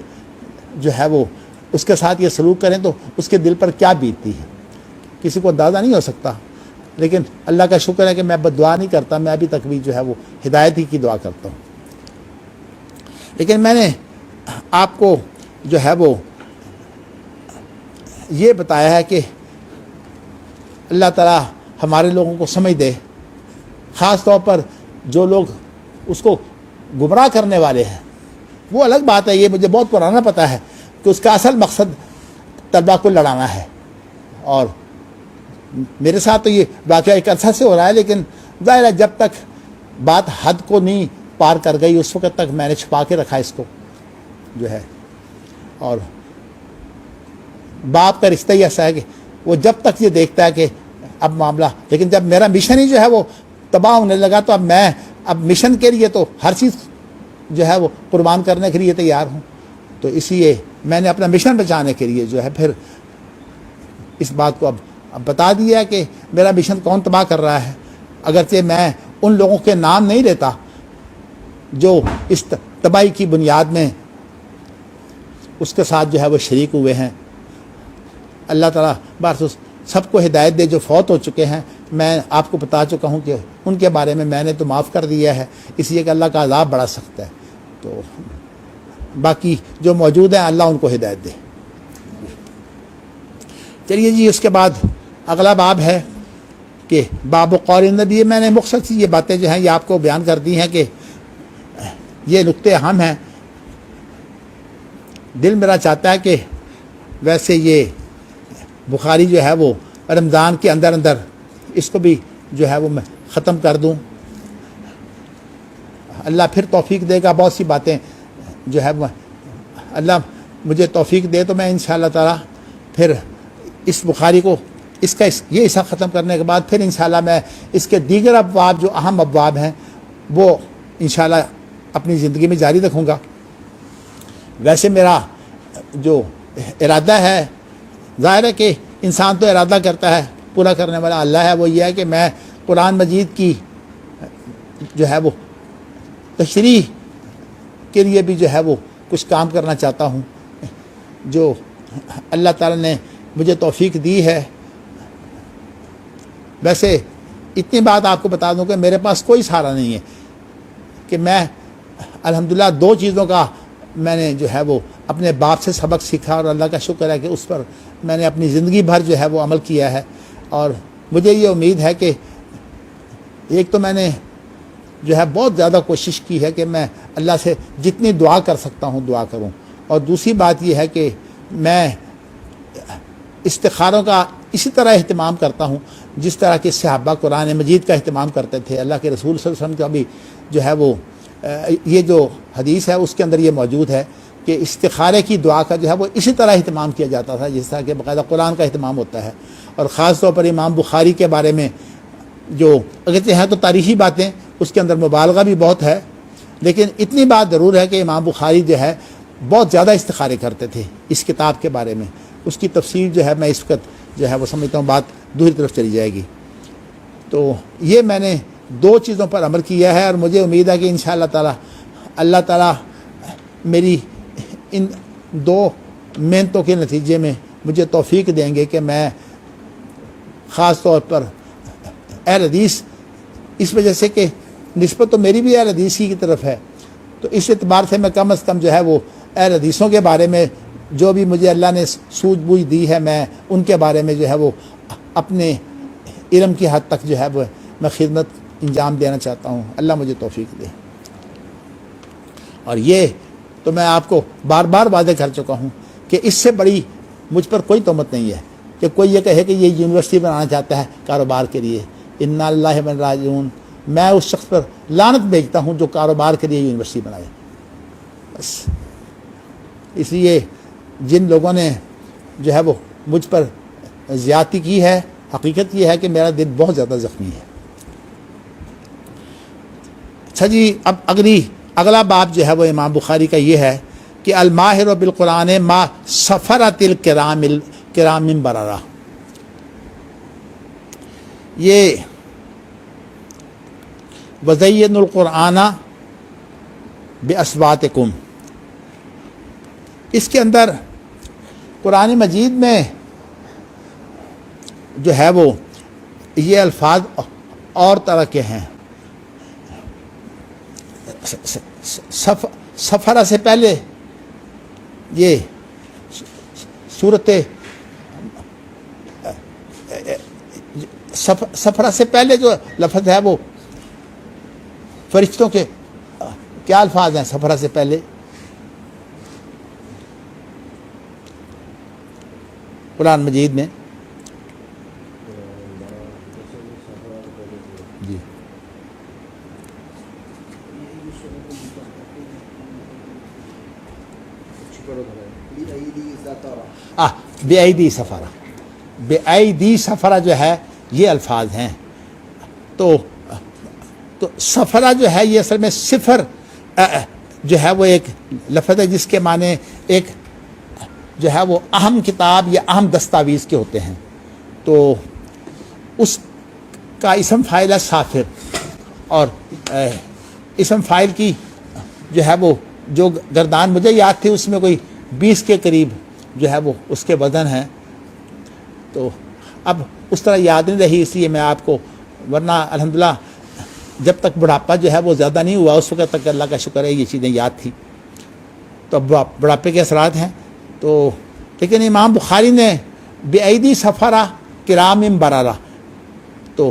[SPEAKER 1] جو ہے وہ اس کے ساتھ یہ سلوک کریں, تو اس کے دل پر کیا بیتتی ہے کسی کو اندازہ نہیں ہو سکتا. لیکن اللہ کا شکر ہے کہ میں بد دعا نہیں کرتا, میں ابھی تک بھی جو ہے وہ ہدایت ہی کی دعا کرتا ہوں. لیکن میں نے آپ کو جو ہے وہ یہ بتایا ہے کہ اللہ تعالیٰ ہمارے لوگوں کو سمجھ دے, خاص طور پر جو لوگ اس کو گمراہ کرنے والے ہیں. وہ الگ بات ہے, یہ مجھے بہت پرانا پتہ ہے کہ اس کا اصل مقصد طلبہ کو لڑانا ہے, اور میرے ساتھ تو یہ واقعہ ایک عرصہ سے ہو رہا ہے, لیکن ظاہر ہے جب تک بات حد کو نہیں پار کر گئی اس وقت تک میں نے چھپا کے رکھا اس کو جو ہے. اور باپ کا رشتہ ہی ایسا ہے کہ وہ جب تک یہ دیکھتا ہے کہ اب معاملہ, لیکن جب میرا مشن ہی جو ہے وہ تباہ ہونے لگا تو اب مشن کے لیے تو ہر چیز جو ہے وہ قربان کرنے کے لیے تیار ہوں. تو اس لیے میں نے اپنا مشن بچانے کے لیے جو ہے پھر اس بات کو اب بتا دیا کہ میرا مشن کون تباہ کر رہا ہے، اگرچہ میں ان لوگوں کے نام نہیں لیتا جو اس تباہی کی بنیاد میں اس کے ساتھ جو ہے وہ شریک ہوئے ہیں۔ اللہ تعالیٰ بارس سب کو ہدایت دے جو فوت ہو چکے ہیں، میں آپ کو بتا چکا ہوں کہ ان کے بارے میں نے تو معاف کر دیا ہے، اس لیے کہ اللہ کا عذاب بڑا سخت ہے، تو باقی جو موجود ہیں اللہ ان کو ہدایت دے۔ چلیے جی، اس کے بعد اگلا باب ہے کہ باب قول النبی۔ میں نے مختصر سی یہ باتیں جو ہیں یہ آپ کو بیان کر دی ہیں کہ یہ نقطے اہم ہیں۔ دل میرا چاہتا ہے کہ ویسے یہ بخاری جو ہے وہ رمضان کے اندر اس کو بھی جو ہے وہ میں ختم کر دوں۔ اللہ پھر توفیق دے گا، بہت سی باتیں جو ہے وہ اللہ مجھے توفیق دے تو میں انشاءاللہ تعالی پھر اس بخاری کو یہ حصہ ختم کرنے کے بعد پھر انشاءاللہ میں اس کے دیگر ابواب جو اہم ابواب ہیں وہ انشاءاللہ اپنی زندگی میں جاری رکھوں گا۔ ویسے میرا جو ارادہ ہے، ظاہر ہے کہ انسان تو ارادہ کرتا ہے، پورا کرنے والا اللہ ہے، وہ یہ ہے کہ میں قرآن مجید کی جو ہے وہ تشریح کے لیے بھی جو ہے وہ کچھ کام کرنا چاہتا ہوں، جو اللہ تعالیٰ نے مجھے توفیق دی ہے۔ ویسے اتنی بات آپ کو بتا دوں کہ میرے پاس کوئی سہارا نہیں ہے، کہ میں الحمدللہ 2 چیزوں کا میں نے جو ہے وہ اپنے باپ سے سبق سیکھا، اور اللہ کا شکر ہے کہ اس پر میں نے اپنی زندگی بھر جو ہے وہ عمل کیا ہے۔ اور مجھے یہ امید ہے کہ ایک تو میں نے جو ہے بہت زیادہ کوشش کی ہے کہ میں اللہ سے جتنی دعا کر سکتا ہوں دعا کروں، اور دوسری بات یہ ہے کہ میں استخاروں کا اسی طرح اہتمام کرتا ہوں جس طرح کہ صحابہ قرآن مجید کا اہتمام کرتے تھے۔ اللہ کے رسول صلی اللہ علیہ وسلم کا بھی جو ہے وہ یہ جو حدیث ہے اس کے اندر یہ موجود ہے کہ استخارے کی دعا کا جو ہے وہ اسی طرح اہتمام کیا جاتا تھا جس طرح کہ باقاعدہ قرآن کا اہتمام ہوتا ہے۔ اور خاص طور پر امام بخاری کے بارے میں جو اگرچہ ہیں تو تاریخی باتیں، اس کے اندر مبالغہ بھی بہت ہے، لیکن اتنی بات ضرور ہے کہ امام بخاری جو ہے بہت زیادہ استخارے کرتے تھے اس کتاب کے بارے میں۔ اس کی تفسیر جو ہے میں اس وقت جو ہے وہ سمجھتا ہوں بات دوسری طرف چلی جائے گی۔ تو یہ میں نے 2 چیزوں پر عمل کیا ہے، اور مجھے امید ہے کہ انشاءاللہ تعالی اللہ تعالی میری ان 2 محنتوں کے نتیجے میں مجھے توفیق دیں گے کہ میں خاص طور پر اہل حدیث، اس وجہ سے کہ نسبت تو میری بھی اہل حدیث کی طرف ہے، تو اس اعتبار سے میں کم از کم جو ہے وہ اہل حدیثوں کے بارے میں جو بھی مجھے اللہ نے سوجھ بوجھ دی ہے، میں ان کے بارے میں جو ہے وہ اپنے علم کی حد تک جو ہے وہ میں خدمت انجام دینا چاہتا ہوں۔ اللہ مجھے توفیق دے۔ اور یہ تو میں آپ کو بار بار وعدے کر چکا ہوں کہ اس سے بڑی مجھ پر کوئی تہمت نہیں ہے کہ کوئی یہ کہے کہ یہ یونیورسٹی بنانا چاہتا ہے کاروبار کے لیے۔ انا اللہ و انا راجعون، میں اس شخص پر لعنت بھیجتا ہوں جو کاروبار کے لیے یونیورسٹی بنائے۔ بس اس لیے جن لوگوں نے جو ہے وہ مجھ پر زیادتی کی ہے، حقیقت یہ ہے کہ میرا دل بہت زیادہ زخمی ہے۔ اچھا جی، اب اگلا باب جو ہے وہ امام بخاری کا یہ ہے کہ الماہر بالقرآن ما سفرت الکرام بررہ۔ یہ وزین القرآن باصواتکم، اس کے اندر قرآن مجید میں جو ہے وہ یہ الفاظ اور طرح کے ہیں۔ سفرہ سے پہلے یہ صورت سفرہ سے پہلے جو لفظ ہے وہ فرشتوں کے کیا الفاظ ہیں سفرہ سے پہلے؟ قرآن مجید میں جی بے ایدی سفرہ، بے ایدی سفرہ جو ہے یہ الفاظ ہیں۔ تو سفرہ جو ہے یہ اصل میں صفر جو ہے وہ ایک لفظ ہے جس کے معنی ایک جو ہے وہ اہم کتاب یا اہم دستاویز کے ہوتے ہیں۔ تو اس کا اسم فاعل ہے سافر، اور اسم فاعل کی جو ہے وہ جو گردان مجھے یاد تھی اس میں کوئی 20 کے قریب جو ہے وہ اس کے وزن ہیں. تو اب اس طرح یاد نہیں رہی، اس لیے میں آپ کو، ورنہ الحمدللہ جب تک بڑھاپا جو ہے وہ زیادہ نہیں ہوا اس وقت تک اللہ کا شکر ہے یہ چیزیں یاد تھی. تو اب بڑھاپے کے اثرات ہیں. تو لیکن امام بخاری نے بِأَيْدِي سَفَرَةٍ کِرَامٍ بَرَرَةٍ، تو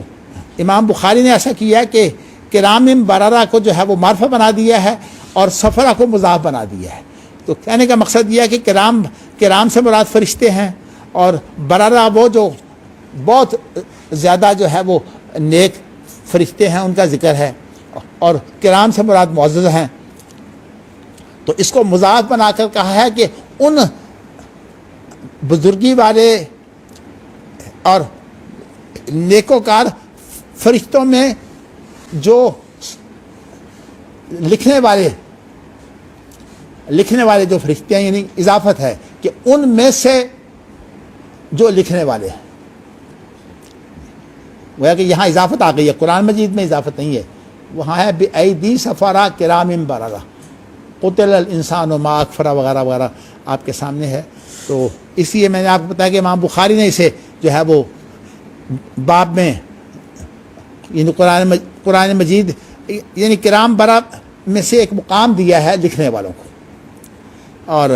[SPEAKER 1] امام بخاری نے ایسا کیا کہ کرام بررہ کو جو ہے وہ معرفہ بنا دیا ہے اور سفرہ کو مضاف بنا دیا ہے. تو کہنے کا مقصد یہ ہے کہ کرام سے مراد فرشتے ہیں، اور بررہ وہ جو بہت زیادہ جو ہے وہ نیک فرشتے ہیں ان کا ذکر ہے، اور کرام سے مراد معزز ہیں. تو اس کو مضاف بنا کر کہا ہے کہ ان بزرگی والے اور نیکوکار فرشتوں میں جو لکھنے والے جو فرشتے ہیں، یعنی اضافت ہے کہ ان میں سے جو لکھنے والے ہیں. وہ ہے کہ یہاں اضافت آ گئی ہے، قرآن مجید میں اضافت نہیں ہے، وہاں ہے بِأَيْدِي سَفَرَةٍ کِرَامٍ بَرَرَةٍ قُتِلَ الْإِنسَانُ مَا أَكْفَرَهُ وغیرہ وغیرہ آپ کے سامنے ہے. تو اس لیے میں نے آپ کو بتایا کہ امام بخاری نے اسے جو ہے وہ باب میں، یعنی قرآن مجید یعنی کرام برا میں سے ایک مقام دیا ہے لکھنے والوں کو. اور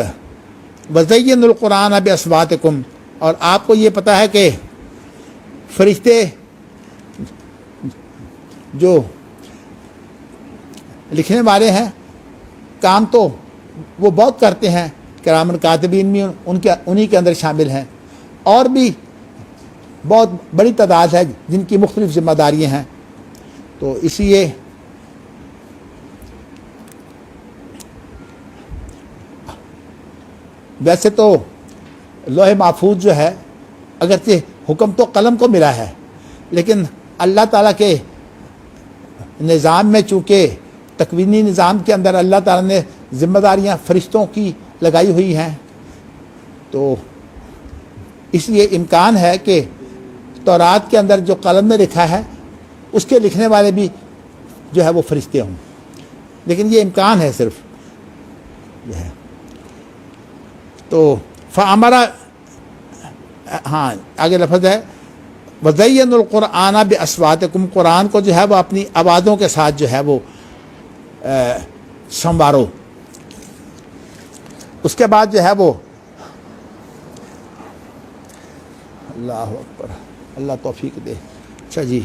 [SPEAKER 1] وَزَيِّنُوا الْقُرْآنَ بِأَصْوَاتِكُمْ، اور آپ کو یہ پتہ ہے کہ فرشتے جو لکھنے والے ہیں کام تو وہ بہت کرتے ہیں، کرام کاتبین بھی انہی کے اندر شامل ہیں، اور بھی بہت بڑی تعداد ہے جن کی مختلف ذمہ داریاں ہیں. تو اس لیے ویسے تو لوح محفوظ جو ہے اگرچہ حکم تو قلم کو ملا ہے، لیکن اللہ تعالیٰ کے نظام میں چونکہ تکوینی نظام کے اندر اللہ تعالیٰ نے ذمہ داریاں فرشتوں کی لگائی ہوئی ہیں، تو اس لیے امکان ہے کہ تورات کے اندر جو قلم میں لکھا ہے اس کے لکھنے والے بھی جو ہے وہ فرشتے ہوں، لیکن یہ امکان ہے صرف جو ہے. تو فَأَمَرَ، ہاں آگے لفظ ہے وَزَيَّنُوا الْقُرْآنَ بِأَصْوَاتِكُمْ، قرآن کو جو ہے وہ اپنی آوازوں کے ساتھ جو ہے وہ سنوارو. اس کے بعد جو ہے وہ اللہ اکبر، اللہ توفیق دے. اچھا جی،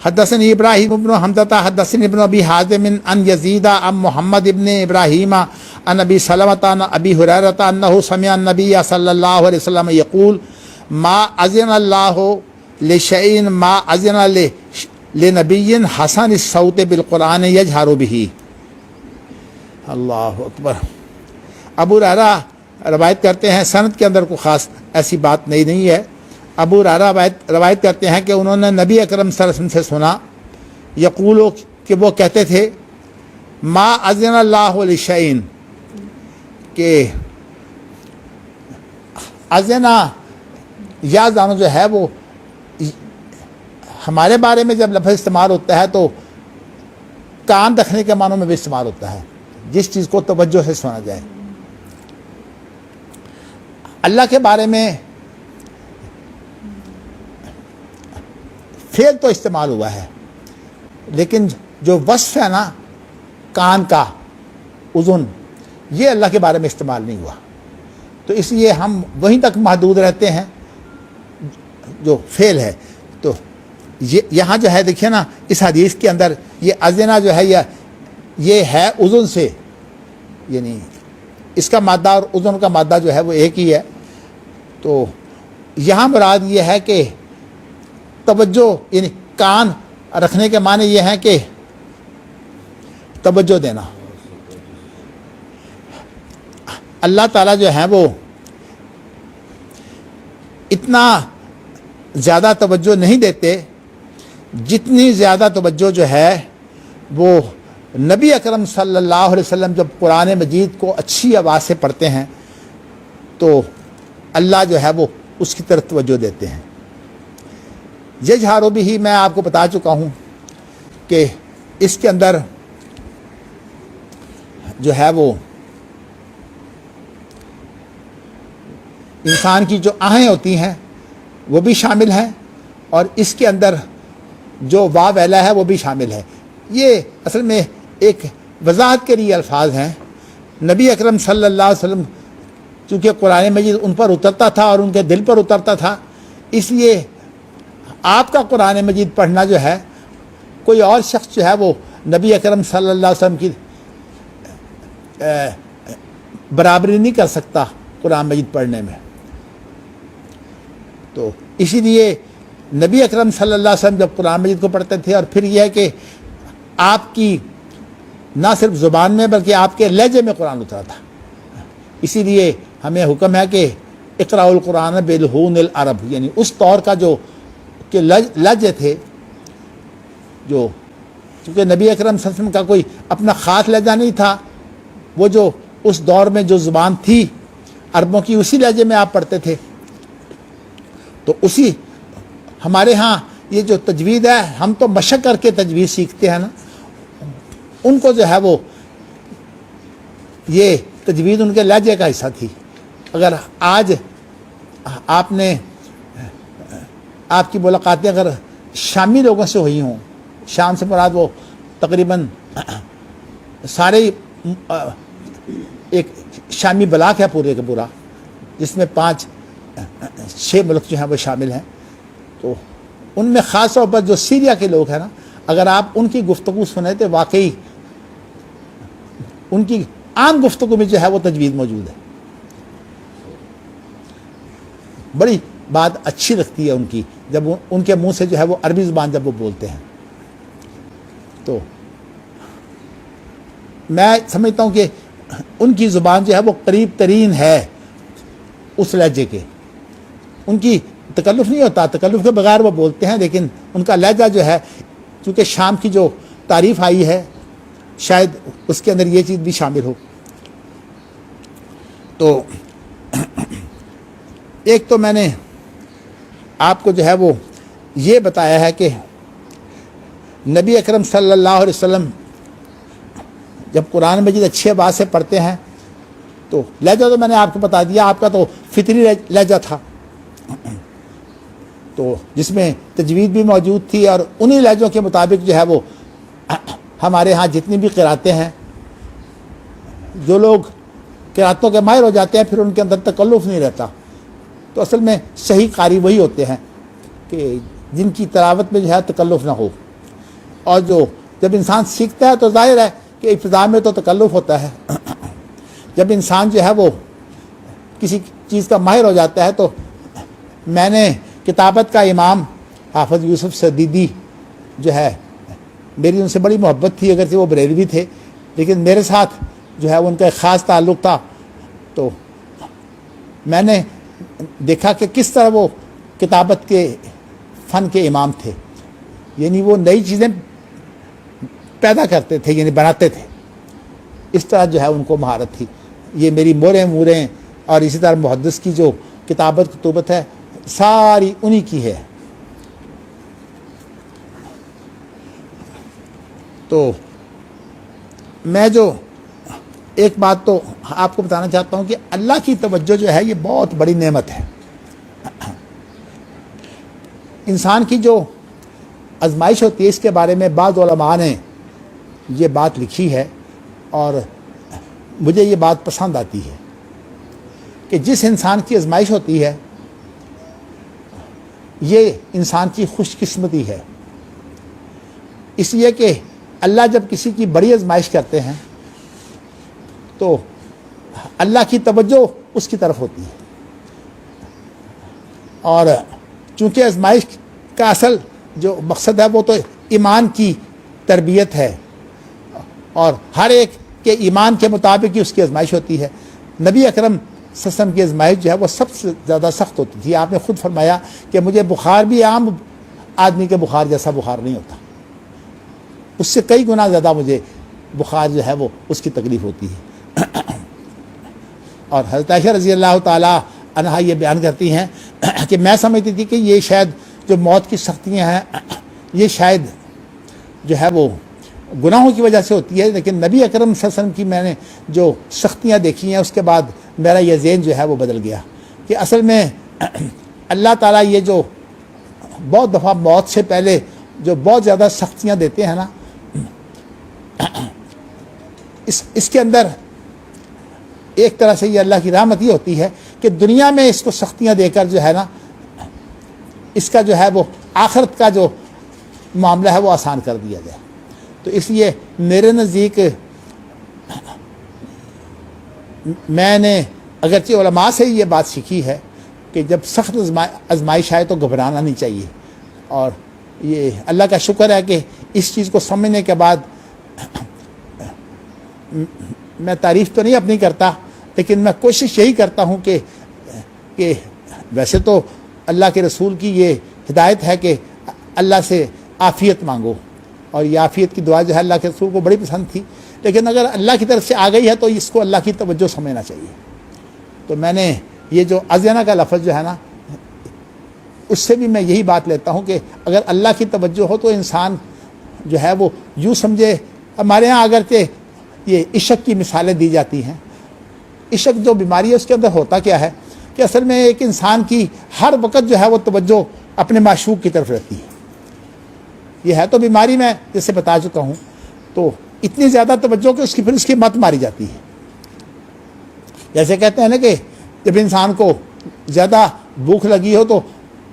[SPEAKER 1] حدثني ابراہیم بن حمزہ حدثني ابن ابی حازم عن یزید عن محمد ابن ابراہیم عن ابی سلمۃ عن ابی ہریرہ انہ سمع النبی صلی اللہ علیہ وسلم یقول ما اذن اللہ لشیء ما اذن لنبی حسن الصوت بالقرآن یجہر بہ. اللہ اکبر. ابو ہریرہ روایت کرتے ہیں، سند کے اندر کوئی خاص ایسی بات نہیں ہے. ابو ہریرہ روایت کرتے ہیں کہ انہوں نے نبی اکرم صلی اللہ علیہ وسلم سے سنا یقولو کہ وہ کہتے تھے ما اذن اللہ لشیء، کہ اذنا یا زانو جو ہے وہ ہمارے بارے میں جب لفظ استعمال ہوتا ہے تو کان رکھنے کے معنوں میں بھی استعمال ہوتا ہے، جس چیز کو توجہ سے سنا جائے. اللہ کے بارے میں فعل تو استعمال ہوا ہے، لیکن جو وصف ہے نا کان کا، اذن، یہ اللہ کے بارے میں استعمال نہیں ہوا. تو اس لیے ہم وہیں تک محدود رہتے ہیں جو فعل ہے. تو یہاں جو ہے دیکھیے نا اس حدیث کے اندر یہ اذنا جو ہے یہ ہے اذن سے، یعنی اس کا مادہ اور اذن کا مادہ جو ہے وہ ایک ہی ہے. تو یہاں مراد یہ ہے کہ توجہ، یعنی کان رکھنے کے معنی یہ ہیں کہ توجہ دینا. اللہ تعالیٰ جو ہے وہ اتنا زیادہ توجہ نہیں دیتے جتنی زیادہ توجہ جو ہے وہ نبی اکرم صلی اللہ علیہ وسلم جب قرآن مجید کو اچھی آواز سے پڑھتے ہیں تو اللہ جو ہے وہ اس کی طرف توجہ دیتے ہیں. یجہر بھی میں آپ کو بتا چکا ہوں کہ اس کے اندر جو ہے وہ انسان کی جو آہیں ہوتی ہیں وہ بھی شامل ہیں، اور اس کے اندر جو واو ویلا ہے وہ بھی شامل ہے۔ یہ اصل میں ایک وضاحت کے لیے الفاظ ہیں۔ نبی اکرم صلی اللہ علیہ وسلم چونکہ قرآن مجید ان پر اترتا تھا اور ان کے دل پر اترتا تھا، اس لیے آپ کا قرآن مجید پڑھنا جو ہے، کوئی اور شخص جو ہے وہ نبی اکرم صلی اللہ علیہ وسلم کی برابری نہیں کر سکتا قرآن مجید پڑھنے میں۔ تو اسی لیے نبی اکرم صلی اللہ علیہ وسلم جب قرآن مجید کو پڑھتے تھے، اور پھر یہ ہے کہ آپ کی نہ صرف زبان میں بلکہ آپ کے لہجے میں قرآن اترا تھا، اسی لیے ہمیں حکم ہے کہ اقرأ القرآن بلحون العرب، یعنی اس طور کا جو کہ لہجے تھے، جو چونکہ نبی اکرم صلی اللہ علیہ وسلم کا کوئی اپنا خاص لہجہ نہیں تھا، وہ جو اس دور میں جو زبان تھی عربوں کی، اسی لہجے میں آپ پڑھتے تھے۔ تو اسی ہمارے ہاں یہ جو تجوید ہے، ہم تو مشق کر کے تجوید سیکھتے ہیں نا، ان کو جو ہے وہ یہ تجوید ان کے لہجے کا حصہ تھی۔ اگر آج آپ نے آپ کی ملاقاتیں اگر شامی لوگوں سے ہوئی ہوں، شام سے مراد وہ تقریباً سارے ایک شامی بلاک ہے پورے کا پورا، جس میں 5-6 ملک جو ہیں وہ شامل ہیں، تو ان میں خاص طور پر جو سیریا کے لوگ ہیں نا، اگر آپ ان کی گفتگو سنیں تو واقعی ان کی عام گفتگو میں جو ہے وہ تجوید موجود ہے۔ بڑی بات اچھی لگتی ہے ان کی، جب ان کے منہ سے جو ہے وہ عربی زبان جب وہ بولتے ہیں، تو میں سمجھتا ہوں کہ ان کی زبان جو ہے وہ قریب ترین ہے اس لہجے کے۔ ان کی تکلف نہیں ہوتا، تکلف کے بغیر وہ بولتے ہیں، لیکن ان کا لہجہ جو ہے، چونکہ شام کی جو تعریف آئی ہے شاید اس کے اندر یہ چیز بھی شامل ہو۔ تو ایک تو میں نے آپ کو جو ہے وہ یہ بتایا ہے کہ نبی اکرم صلی اللہ علیہ وسلم جب قرآن مجید اچھی آواز سے پڑھتے ہیں تو لہجہ تو میں نے آپ کو بتا دیا، آپ کا تو فطری لہجہ تھا، تو جس میں تجوید بھی موجود تھی، اور انہی لہجوں کے مطابق جو ہے وہ ہمارے ہاں جتنی بھی قراتیں ہیں، جو لوگ قراتوں کے ماہر ہو جاتے ہیں پھر ان کے اندر تکلف نہیں رہتا، تو اصل میں صحیح قاری وہی ہوتے ہیں کہ جن کی تلاوت میں جو ہے تکلف نہ ہو۔ اور جو جب انسان سیکھتا ہے تو ظاہر ہے کہ ابتدا میں تو تکلف ہوتا ہے، جب انسان جو ہے وہ کسی چیز کا ماہر ہو جاتا ہے، تو میں نے کتابت کا امام حافظ یوسف صدیدی جو ہے، میری ان سے بڑی محبت تھی، اگرچہ وہ بریلوی تھے، لیکن میرے ساتھ جو ہے ان کا ایک خاص تعلق تھا، تو میں نے دیکھا کہ کس طرح وہ کتابت کے فن کے امام تھے، یعنی وہ نئی چیزیں پیدا کرتے تھے، یعنی بناتے تھے، اس طرح جو ہے ان کو مہارت تھی۔ یہ میری موریں اور اسی طرح محدث کی جو کتابت کتوبت ہے ساری انہی کی ہے۔ تو میں جو ایک بات تو آپ کو بتانا چاہتا ہوں کہ اللہ کی توجہ جو ہے یہ بہت بڑی نعمت ہے۔ انسان کی جو آزمائش ہوتی ہے اس کے بارے میں بعض علماء نے یہ بات لکھی ہے، اور مجھے یہ بات پسند آتی ہے کہ جس انسان کی آزمائش ہوتی ہے یہ انسان کی خوش قسمتی ہے، اس لیے کہ اللہ جب کسی کی بڑی آزمائش کرتے ہیں تو اللہ کی توجہ اس کی طرف ہوتی ہے، اور چونکہ آزمائش کا اصل جو مقصد ہے وہ تو ایمان کی تربیت ہے، اور ہر ایک کے ایمان کے مطابق ہی اس کی آزمائش ہوتی ہے۔ نبی اکرم صلی اللہ علیہ وسلم کی آزمائش جو ہے وہ سب سے زیادہ سخت ہوتی تھی۔ آپ نے خود فرمایا کہ مجھے بخار بھی عام آدمی کے بخار جیسا بخار نہیں ہوتا، اس سے کئی گنا زیادہ مجھے بخار جو ہے وہ اس کی تکلیف ہوتی ہے۔ اور حضرت عائشہ رضی اللہ تعالیٰ عنہا یہ بیان کرتی ہیں کہ میں سمجھتی تھی کہ یہ شاید جو موت کی سختیاں ہیں یہ شاید جو ہے وہ گناہوں کی وجہ سے ہوتی ہے، لیکن نبی اکرم صلی اللہ علیہ وسلم کی میں نے جو سختیاں دیکھی ہیں اس کے بعد میرا یہ ذہن جو ہے وہ بدل گیا کہ اصل میں اللہ تعالیٰ یہ جو بہت دفعہ موت سے پہلے جو بہت زیادہ سختیاں دیتے ہیں نا، اس کے اندر ایک طرح سے یہ اللہ کی رحمت یہ ہوتی ہے کہ دنیا میں اس کو سختیاں دے کر جو ہے نا اس کا جو ہے وہ آخرت کا جو معاملہ ہے وہ آسان کر دیا جائے۔ تو اس لیے میرے نزدیک میں نے اگرچہ علماء سے یہ بات سیکھی ہے کہ جب سخت آزمائش آئے تو گھبرانا نہیں چاہیے، اور یہ اللہ کا شکر ہے کہ اس چیز کو سمجھنے کے بعد میں تعریف تو نہیں اپنی کرتا، لیکن میں کوشش یہی کرتا ہوں کہ ویسے تو اللہ کے رسول کی یہ ہدایت ہے کہ اللہ سے عافیت مانگو، اور یہ عافیت کی دعا جو ہے اللہ کے رسول کو بڑی پسند تھی، لیکن اگر اللہ کی طرف سے آ گئی ہے تو اس کو اللہ کی توجہ سمجھنا چاہیے۔ تو میں نے یہ جو اذینہ کا لفظ جو ہے نا اس سے بھی میں یہی بات لیتا ہوں کہ اگر اللہ کی توجہ ہو تو انسان جو ہے وہ یوں سمجھے، ہمارے ہاں اگرچہ یہ عشق کی مثالیں دی جاتی ہیں، عشق جو بیماری ہے اس کے اندر ہوتا کیا ہے کہ اصل میں ایک انسان کی ہر وقت جو ہے وہ توجہ اپنے معشوق کی طرف رہتی ہے۔ یہ ہے تو بیماری میں جیسے بتا چکا ہوں، تو اتنی زیادہ توجہ کہ پھر اس کی مت ماری جاتی ہے۔ جیسے کہتے ہیں نا کہ جب انسان کو زیادہ بھوک لگی ہو تو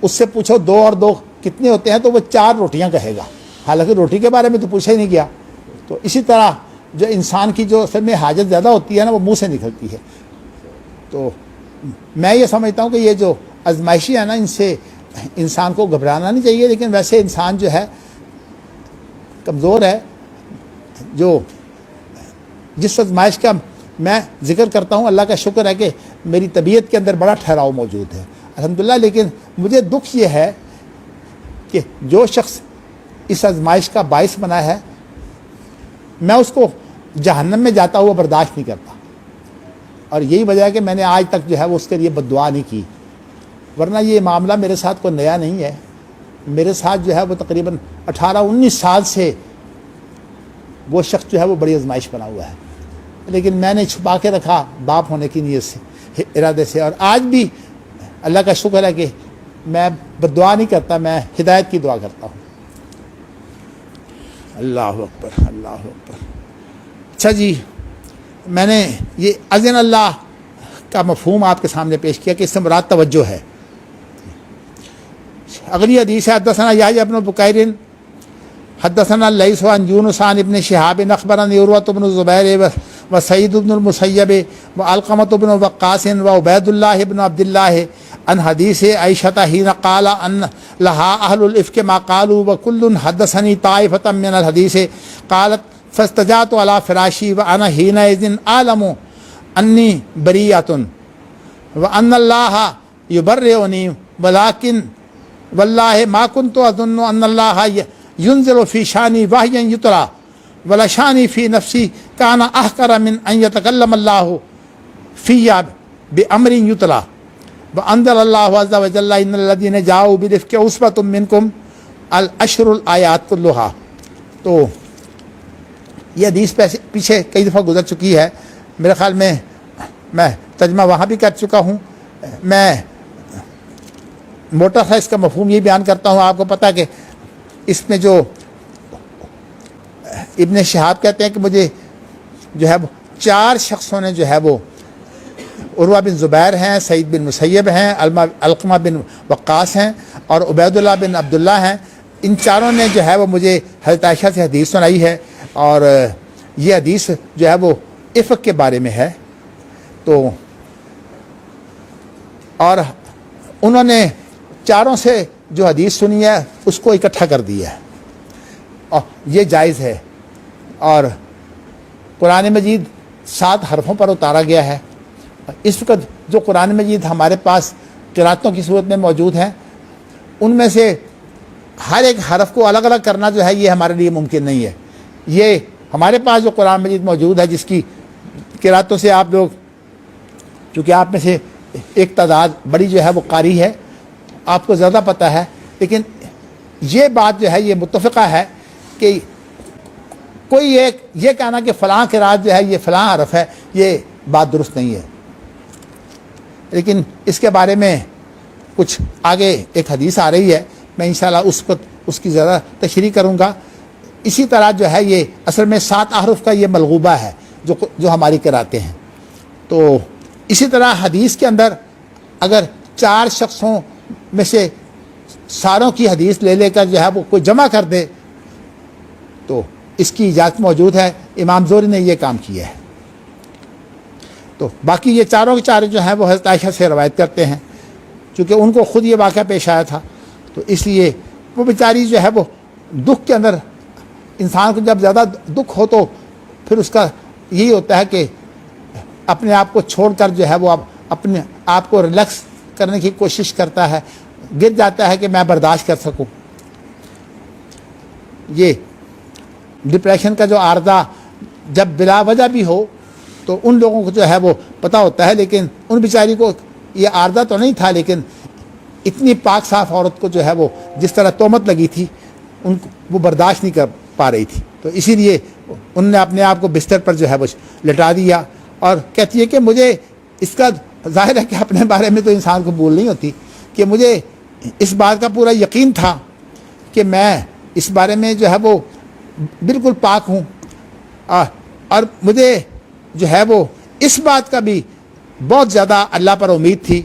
[SPEAKER 1] اس سے پوچھو 2 اور 2 کتنے ہوتے ہیں تو وہ 4 روٹیاں کہے گا، حالانکہ روٹی کے بارے میں تو پوچھا ہی نہیں گیا۔ تو اسی طرح جو انسان کی جو اصل میں حاجت زیادہ ہوتی ہے نا وہ منہ سے نکلتی ہے۔ تو میں یہ سمجھتا ہوں کہ یہ جو آزمائشی ہے نا ان سے انسان کو گھبرانا نہیں چاہیے، لیکن ویسے انسان جو ہے کمزور ہے، جو جس آزمائش کا میں ذکر کرتا ہوں اللہ کا شکر ہے کہ میری طبیعت کے اندر بڑا ٹھہراؤ موجود ہے الحمدللہ، لیکن مجھے دکھ یہ ہے کہ جو شخص اس آزمائش کا باعث بنا ہے میں اس کو جہنم میں جاتا ہوا برداشت نہیں کرتا، اور یہی وجہ ہے کہ میں نے آج تک جو ہے وہ اس کے لیے بد دعا نہیں کی، ورنہ یہ معاملہ میرے ساتھ کوئی نیا نہیں ہے۔ میرے ساتھ جو ہے وہ تقریباً 18-19 سال سے وہ شخص جو ہے وہ بڑی آزمائش بنا ہوا ہے، لیکن میں نے چھپا کے رکھا باپ ہونے کی نیت سے، ارادے سے، اور آج بھی اللہ کا شکر ہے کہ میں بد دعا نہیں کرتا، میں ہدایت کی دعا کرتا ہوں۔ اللہ اکبر، اللہ اکبر۔ اچھا جی، میں نے یہ اذن اللہ کا مفہوم آپ کے سامنے پیش کیا کہ اس سے مراد توجہ ہے۔ اگلی حدیث ہے حدثنا یحییٰ بن بکیر حدثنا اللیث عن یونس عن ابن شہاب اخبرنی عروۃ بن الزبیر وسعید بن المسیب وعلقمۃ بن وقاص وعبید اللہ بن عبد اللہ عن حدیث عائشہ حین قال ان لها اہل الافک ما قالوا وکل حدثنی طائفۃ من الحدیث قالت فاستجعت على فراشی وانا حینئذ اعلم انی بریۃ وان اللہ یبرئنی ولکن واللہ ما كنت اظن ان اللہ ينزل في شانی وحیا یتری ولا شانی فی نفسی کان احقر من ان يتکلم اللہ فی بامر یتلی وانزل اللہ عز وجل ان الذین جاؤوا بالافک عصبۃ منکم الاشر الآیات کلھا۔ تو یہ حدیث پیچھے کئی دفعہ گزر چکی ہے، میرے خیال میں ترجمہ وہاں بھی کر چکا ہوں۔ میں موٹا سا اس کا مفہوم یہ بیان کرتا ہوں، آپ کو پتہ کہ اس میں جو ابن شہاب کہتے ہیں کہ مجھے جو ہے 4 شخصوں نے جو ہے وہ عروہ بن زبیر ہیں، سعید بن مسیب ہیں، علقمہ بن وقاص ہیں اور عبید اللہ بن عبداللہ ہیں، ان چاروں نے جو ہے وہ مجھے حضرت عائشہ سے حدیث سنائی ہے، اور یہ حدیث جو ہے وہ افق کے بارے میں ہے۔ تو اور انہوں نے چاروں سے جو حدیث سنی ہے اس کو اکٹھا کر دیا ہے، اور یہ جائز ہے، اور قرآن مجید 7 حرفوں پر اتارا گیا ہے۔ اس وقت جو قرآن مجید ہمارے پاس قراتوں کی صورت میں موجود ہیں ان میں سے ہر ایک حرف کو الگ الگ کرنا جو ہے یہ ہمارے لیے ممکن نہیں ہے۔ یہ ہمارے پاس جو قرآن مجید موجود ہے جس کی قراتوں سے آپ لوگ، چونکہ آپ میں سے ایک تعداد بڑی جو ہے وہ قاری ہے، آپ کو زیادہ پتہ ہے لیکن یہ بات جو ہے یہ متفقہ ہے کہ کوئی ایک یہ کہنا کہ فلاں قراءت جو ہے یہ فلاں حرف ہے، یہ بات درست نہیں ہے۔ لیکن اس کے بارے میں کچھ آگے ایک حدیث آ رہی ہے، میں انشاءاللہ اس کی ذرا تشریح کروں گا۔ اسی طرح جو ہے یہ اصل میں 7 احرف کا یہ ملغوبہ ہے جو ہماری قراتیں ہیں۔ تو اسی طرح حدیث کے اندر اگر 4 شخصوں میں سے ساروں کی حدیث لے کر جو ہے وہ کوئی جمع کر دے تو اس کی اجازت موجود ہے۔ امام زہری نے یہ کام کیا ہے۔ تو باقی یہ چاروں کے چارے جو ہیں وہ حضرت عائشہ سے روایت کرتے ہیں، چونکہ ان کو خود یہ واقعہ پیش آیا تھا، تو اس لیے وہ بیچاری جو ہے وہ دکھ کے اندر، انسان کو جب زیادہ دکھ ہو تو پھر اس کا یہی ہوتا ہے کہ اپنے آپ کو چھوڑ کر جو ہے وہ اپنے آپ کو ریلیکس کرنے کی کوشش کرتا ہے، گر جاتا ہے کہ میں برداشت کر سکوں۔ یہ ڈپریشن کا جو عارضہ جب بلا وجہ بھی ہو تو ان لوگوں کو جو ہے وہ پتہ ہوتا ہے، لیکن ان بیچاری کو یہ عارضہ تو نہیں تھا، لیکن اتنی پاک صاف عورت کو جو ہے وہ جس طرح تہمت لگی تھی وہ برداشت نہیں کر پا رہی تھی، تو اسی لیے ان نے اپنے آپ کو بستر پر جو ہے وہ لٹا دیا، اور کہتی ہے کہ مجھے اس کا ظاہر ہے کہ اپنے بارے میں تو انسان کو بھول نہیں ہوتی، کہ مجھے اس بات کا پورا یقین تھا کہ میں اس بارے میں جو ہے وہ بالکل پاک ہوں، اور مجھے جو ہے وہ اس بات کا بھی بہت زیادہ اللہ پر امید تھی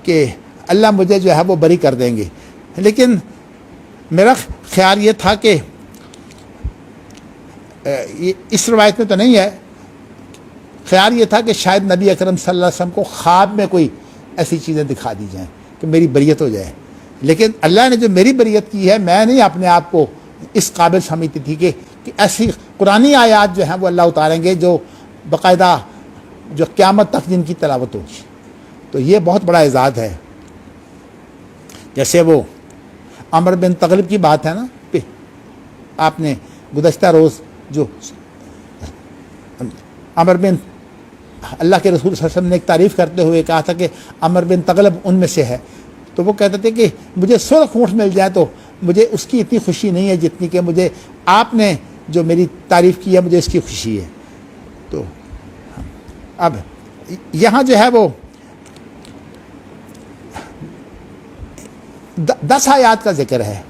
[SPEAKER 1] کہ اللہ مجھے جو ہے وہ بری کر دیں گے، لیکن میرا خیال یہ تھا کہ اس روایت میں تو نہیں ہے، خیال یہ تھا کہ شاید نبی اکرم صلی اللہ علیہ وسلم کو خواب میں کوئی ایسی چیزیں دکھا دی جائیں کہ میری بریت ہو جائے، لیکن اللہ نے جو میری بریت کی ہے، میں نہیں اپنے آپ کو اس قابل سمجھتی تھی کہ ایسی قرآنی آیات جو ہیں وہ اللہ اتاریں گے جو باقاعدہ جو قیامت تک جن کی تلاوت ہوگی، تو یہ بہت بڑا اعزاز ہے۔ جیسے وہ عمر بن تغلب کی بات ہے نا، آپ نے گزشتہ روز جو عمر بن، اللہ کے رسول صلی اللہ علیہ وسلم نے ایک تعریف کرتے ہوئے کہا تھا کہ عمر بن تغلب ان میں سے ہے، تو وہ کہتے تھے کہ مجھے سرخ اونٹ مل جائے تو مجھے اس کی اتنی خوشی نہیں ہے جتنی کہ مجھے آپ نے جو میری تعریف کی ہے مجھے اس کی خوشی ہے۔ تو اب یہاں جو ہے وہ 10 آیات کا ذکر ہے،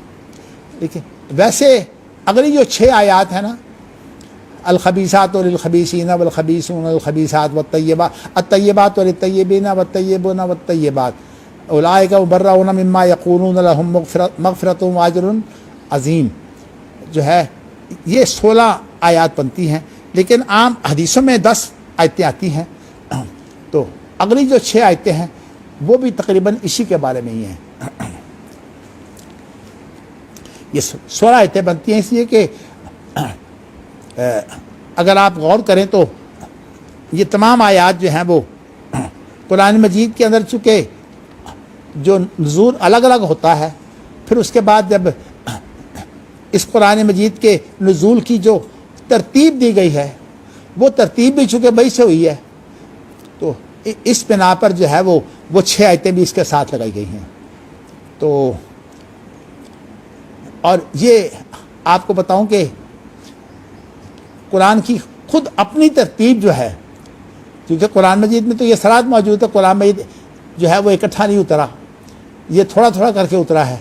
[SPEAKER 1] ٹھیک ہے۔ ویسے اگلی جو 6 آیات ہیں نا، الخبیثات للخبیثین والخبیثون للخبیثات الطیبات للطیبین والطیبون والطیبات اولئک مبرؤون مما یقولون لهم مغفرۃ واجر عظیم، جو ہے یہ 16 آیات بنتی ہیں، لیکن عام حدیثوں میں 10 آیتیں آتی ہیں، تو اگلی جو 6 آیتیں ہیں وہ بھی تقریباً اسی کے بارے میں ہی ہیں۔ یہ 16 آیتیں بنتی ہیں، اس لیے کہ اگر آپ غور کریں تو یہ تمام آیات جو ہیں وہ قرآن مجید کے اندر چونکہ جو نزول الگ الگ ہوتا ہے، پھر اس کے بعد جب اس قرآن مجید کے نزول کی جو ترتیب دی گئی ہے وہ ترتیب بھی چونکہ وہی سے ہوئی ہے، تو اس بنا پر جو ہے وہ 6 آیتیں بھی اس کے ساتھ لگائی گئی ہیں۔ تو اور یہ آپ کو بتاؤں کہ قرآن کی خود اپنی ترتیب جو ہے، کیونکہ قرآن مجید میں تو یہ سرات موجود ہے، قرآن مجید جو ہے وہ اکٹھا نہیں اترا، یہ تھوڑا تھوڑا کر کے اترا ہے،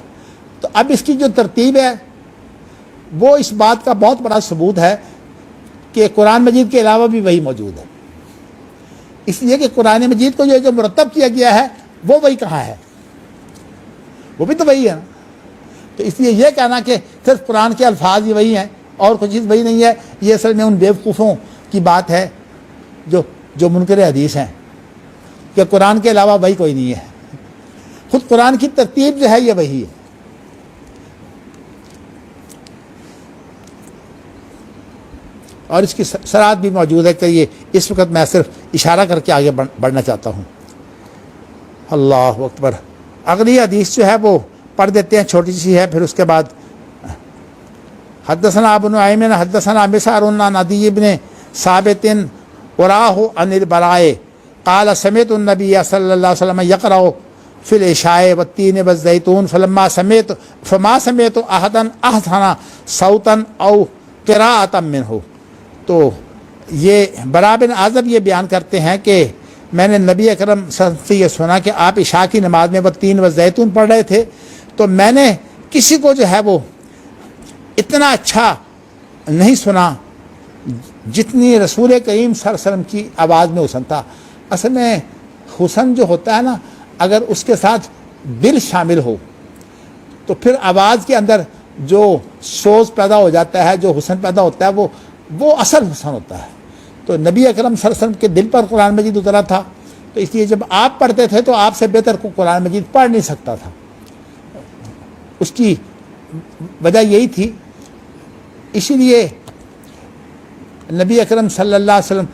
[SPEAKER 1] تو اب اس کی جو ترتیب ہے وہ اس بات کا بہت بڑا ثبوت ہے کہ قرآن مجید کے علاوہ بھی وہی موجود ہے، اس لیے کہ قرآن مجید کو جو مرتب کیا گیا ہے وہ وہی کہاں ہے، وہ بھی تو وہی ہے نا۔ تو اس لیے یہ کہنا کہ صرف قرآن کے الفاظ ہی وہی ہیں اور کوئی چیز وہی نہیں ہے، یہ اصل میں ان بیوقوفوں کی بات ہے جو منکر حدیث ہیں کہ قرآن کے علاوہ وہی کوئی نہیں ہے، خود قرآن کی ترتیب جو ہے یہ وہی ہے۔ اور اس کی صراحت بھی موجود ہے کہ یہ اس وقت میں صرف اشارہ کر کے آگے بڑھنا چاہتا ہوں۔ اللہ اکبر۔ اگلی حدیث جو ہے وہ پڑھ دیتے ہیں، چھوٹی سی ہے، پھر اس کے بعد حدثنا ابو نعیم حدثنا مسعر عن عدی بن ثابت وراہ عن البراء قال سمعت النبي صلی اللہ علیہ وسلم یقرأ فی العشاء والتین والزیتون فما سمعت احدا احسن صوتا او قراءۃ منہ. تو یہ برا بن عازب یہ بیان کرتے ہیں کہ میں نے نبی اکرم صلی اللہ علیہ وسلم سے یہ سنا کہ آپ عشاء کی نماز میں والتین والزیتون پڑھ رہے تھے، تو میں نے کسی کو جو ہے وہ اتنا اچھا نہیں سنا جتنی رسول کریم صلی اللہ علیہ وسلم کی آواز میں حسن تھا. اصل میں حسن جو ہوتا ہے نا، اگر اس کے ساتھ دل شامل ہو تو پھر آواز کے اندر جو سوز پیدا ہو جاتا ہے، جو حسن پیدا ہوتا ہے، وہ اصل حسن ہوتا ہے. تو نبی اکرم صلی اللہ علیہ وسلم کے دل پر قرآن مجید اترا تھا، تو اس لیے جب آپ پڑھتے تھے تو آپ سے بہتر کو قرآن مجید پڑھ نہیں سکتا تھا. اس کی وجہ یہی تھی. اسی لیے نبی اکرم صلی اللہ علیہ وسلم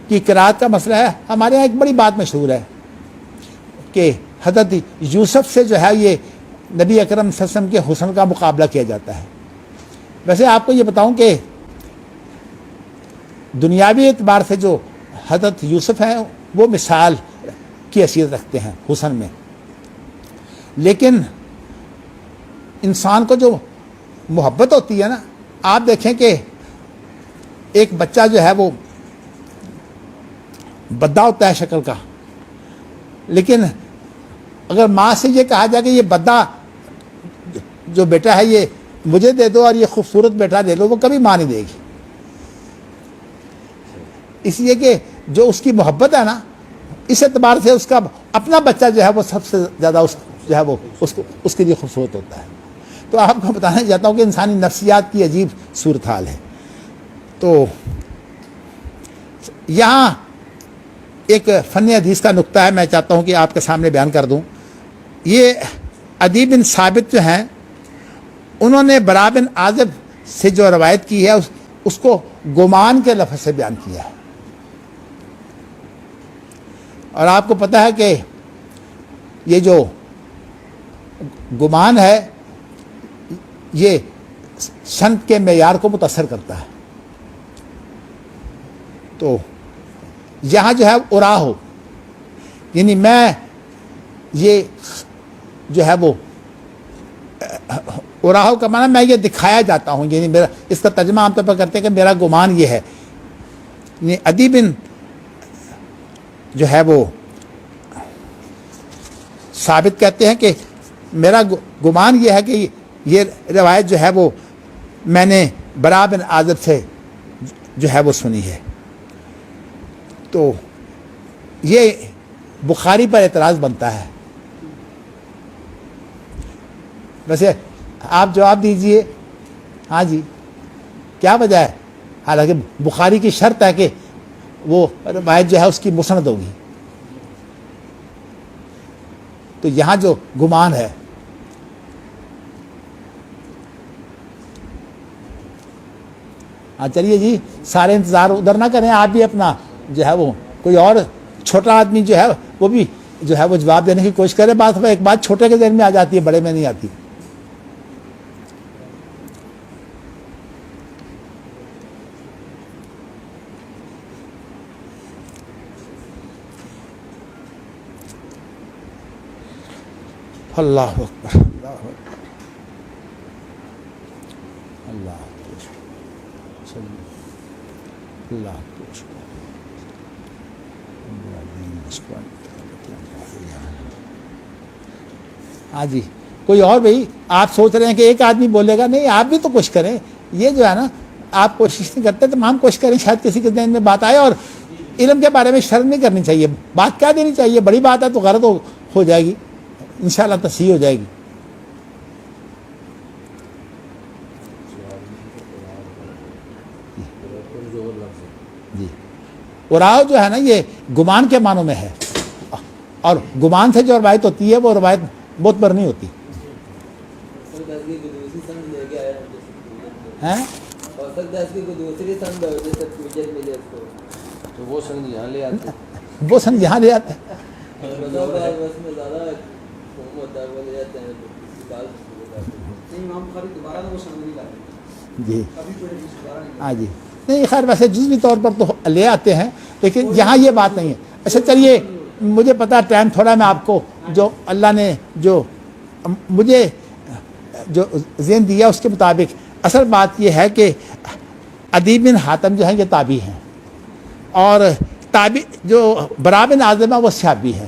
[SPEAKER 1] کی قرات کا مسئلہ ہے. ہمارے یہاں ایک بڑی بات مشہور ہے کہ حضرت یوسف سے جو ہے یہ نبی اکرم صلی اللہ علیہ وسلم کے حسن کا مقابلہ کیا جاتا ہے. ویسے آپ کو یہ بتاؤں کہ دنیاوی اعتبار سے جو حضرت یوسف ہیں وہ مثال کی حیثیت رکھتے ہیں حسن میں، لیکن انسان کو جو محبت ہوتی ہے نا، آپ دیکھیں کہ ایک بچہ جو ہے وہ بدا ہوتا ہے شکل کا، لیکن اگر ماں سے یہ کہا جائے کہ یہ بدا جو بیٹا ہے یہ مجھے دے دو اور یہ خوبصورت بیٹا دے دو، وہ کبھی ماں نہیں دے گی. اس لیے کہ جو اس کی محبت ہے نا، اس اعتبار سے اس کا اپنا بچہ جو ہے وہ سب سے زیادہ اس کے لیے خوبصورت ہوتا ہے. تو آپ کو بتانا چاہتا ہوں کہ انسانی نفسیات کی عجیب صورتحال ہے. تو یہاں ایک فن حدیث کا نقطہ ہے، میں چاہتا ہوں کہ آپ کے سامنے بیان کر دوں. یہ عدی بن ثابت جو ہیں، انہوں نے برا بن عازب سے جو روایت کی ہے اس کو گمان کے لفظ سے بیان کیا ہے. اور آپ کو پتہ ہے کہ یہ جو گمان ہے یہ سند کے معیار کو متاثر کرتا ہے. تو یہاں جو ہے اراہو، یعنی میں یہ جو ہے وہ اراہو کا معنی میں یہ دکھایا جاتا ہوں، یعنی میرا اس کا ترجمہ عام طور پر کرتے ہیں کہ میرا گمان یہ ہے. یعنی عدی بن جو ہے وہ ثابت کہتے ہیں کہ میرا گمان یہ ہے کہ یہ روایت جو ہے وہ میں نے برا بن عازب سے جو ہے وہ سنی ہے. تو یہ بخاری پر اعتراض بنتا ہے. ویسے آپ جواب دیجئے. ہاں جی، کیا وجہ ہے؟ حالانکہ بخاری کی شرط ہے کہ وہ روایت جو ہے اس کی مسند ہوگی. تو یہاں جو گمان ہے، ہاں چلیے جی، سارے انتظار ادھر نہ کریں، آپ بھی اپنا جو ہے وہ کوئی اور چھوٹا آدمی جو ہے وہ بھی جو ہے وہ جواب دینے کی کوشش کرے. ایک بات چھوٹے کے ذہن میں آ جاتی ہے، بڑے میں نہیں آتی. اللہ اکبر، اللہ اکبر، اللہ اللہ. ہاں جی، کوئی اور بھائی آپ سوچ رہے ہیں کہ ایک آدمی بولے گا، نہیں آپ بھی تو کوشش کریں. یہ جو ہے نا، آپ کوشش نہیں کرتے، تمام کوشش کریں، شاید کسی کے ذہن میں بات آئے. اور علم کے بارے میں شرم نہیں کرنی چاہیے، بات کیا دینی چاہیے. بڑی بات ہے تو غلط ہو جائے گی، انشاءاللہ تصحیح ہو جائے گی. جی، اراؤ جو ہے نا یہ گمان کے معنوں میں ہے، اور گمان سے جو روایت ہوتی ہے وہ روایت بہت بر نہیں ہوتی ہیں.
[SPEAKER 3] تو وہ سنگ یہاں لے آتے
[SPEAKER 1] وہ سن یہاں لے آتے ہیں. جی ہاں جی، نہیں خیر ویسے جزوی طور پر تو لے آتے ہیں، لیکن یہاں یہ بات نہیں ہے. اچھا چلیے، مجھے پتا ٹائم تھوڑا، میں آپ کو جو اللہ نے جو مجھے جو ذہن دیا اس کے مطابق اصل بات یہ ہے کہ عدی بن حاتم جو ہیں یہ تابعی ہیں، اور تابعی جو برا بن عازب ہے وہ صحابی ہے.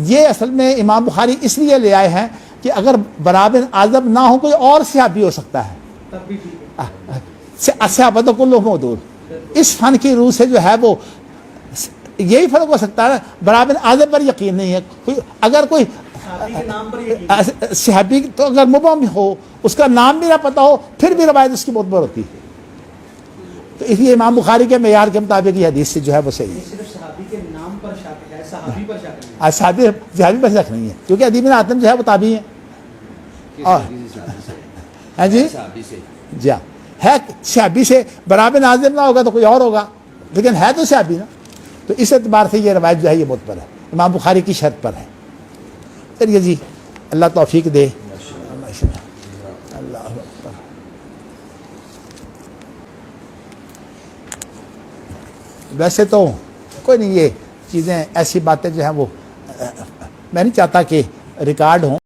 [SPEAKER 1] یہ اصل میں امام بخاری اس لیے لے آئے ہیں کہ اگر برا بن عازب نہ ہو کوئی اور صحابی ہو سکتا ہے.
[SPEAKER 2] تب بھی ٹھیک ہے.
[SPEAKER 1] صحابہ کلہم موجود، اس فن کی روح سے جو ہے وہ یہی فرق ہو سکتا ہے. برا بن عازب پر یقین نہیں ہے، اگر کوئی
[SPEAKER 2] صحابی کے نام پر یقین.
[SPEAKER 1] صحابی تو اگر مبہم ہو، اس کا نام بھی نہ پتہ ہو، پھر بھی روایت اس کی معتبر ہوتی ہے. تو اس لیے امام بخاری کے معیار کے مطابق یہ حدیث سے جو ہے وہ صحیح ہے.
[SPEAKER 2] یہ صرف صحابی کے نام پر شک ہے، صحابی پر شک نہیں ہے.
[SPEAKER 1] صحابی پر شک نہیں ہے، کیونکہ عدی بن حاتم جو ہے وہ تابعی ہیں. اور ہاں جی
[SPEAKER 3] صحابی سے
[SPEAKER 1] جی ہاں، ہے صحابی سے. برا بن عازب نہ ہوگا تو کوئی اور ہوگا، لیکن ہے تو صحابی نا. تو اس اعتبار سے یہ روایت جو ہے یہ معتبر ہے، امام بخاری کی شرط پر ہے. چلیے جی، اللہ توفیق دے. اللہ اکبر. ویسے تو کوئی نہیں، یہ چیزیں ایسی باتیں جو ہیں وہ میں نہیں چاہتا کہ ریکارڈ ہوں.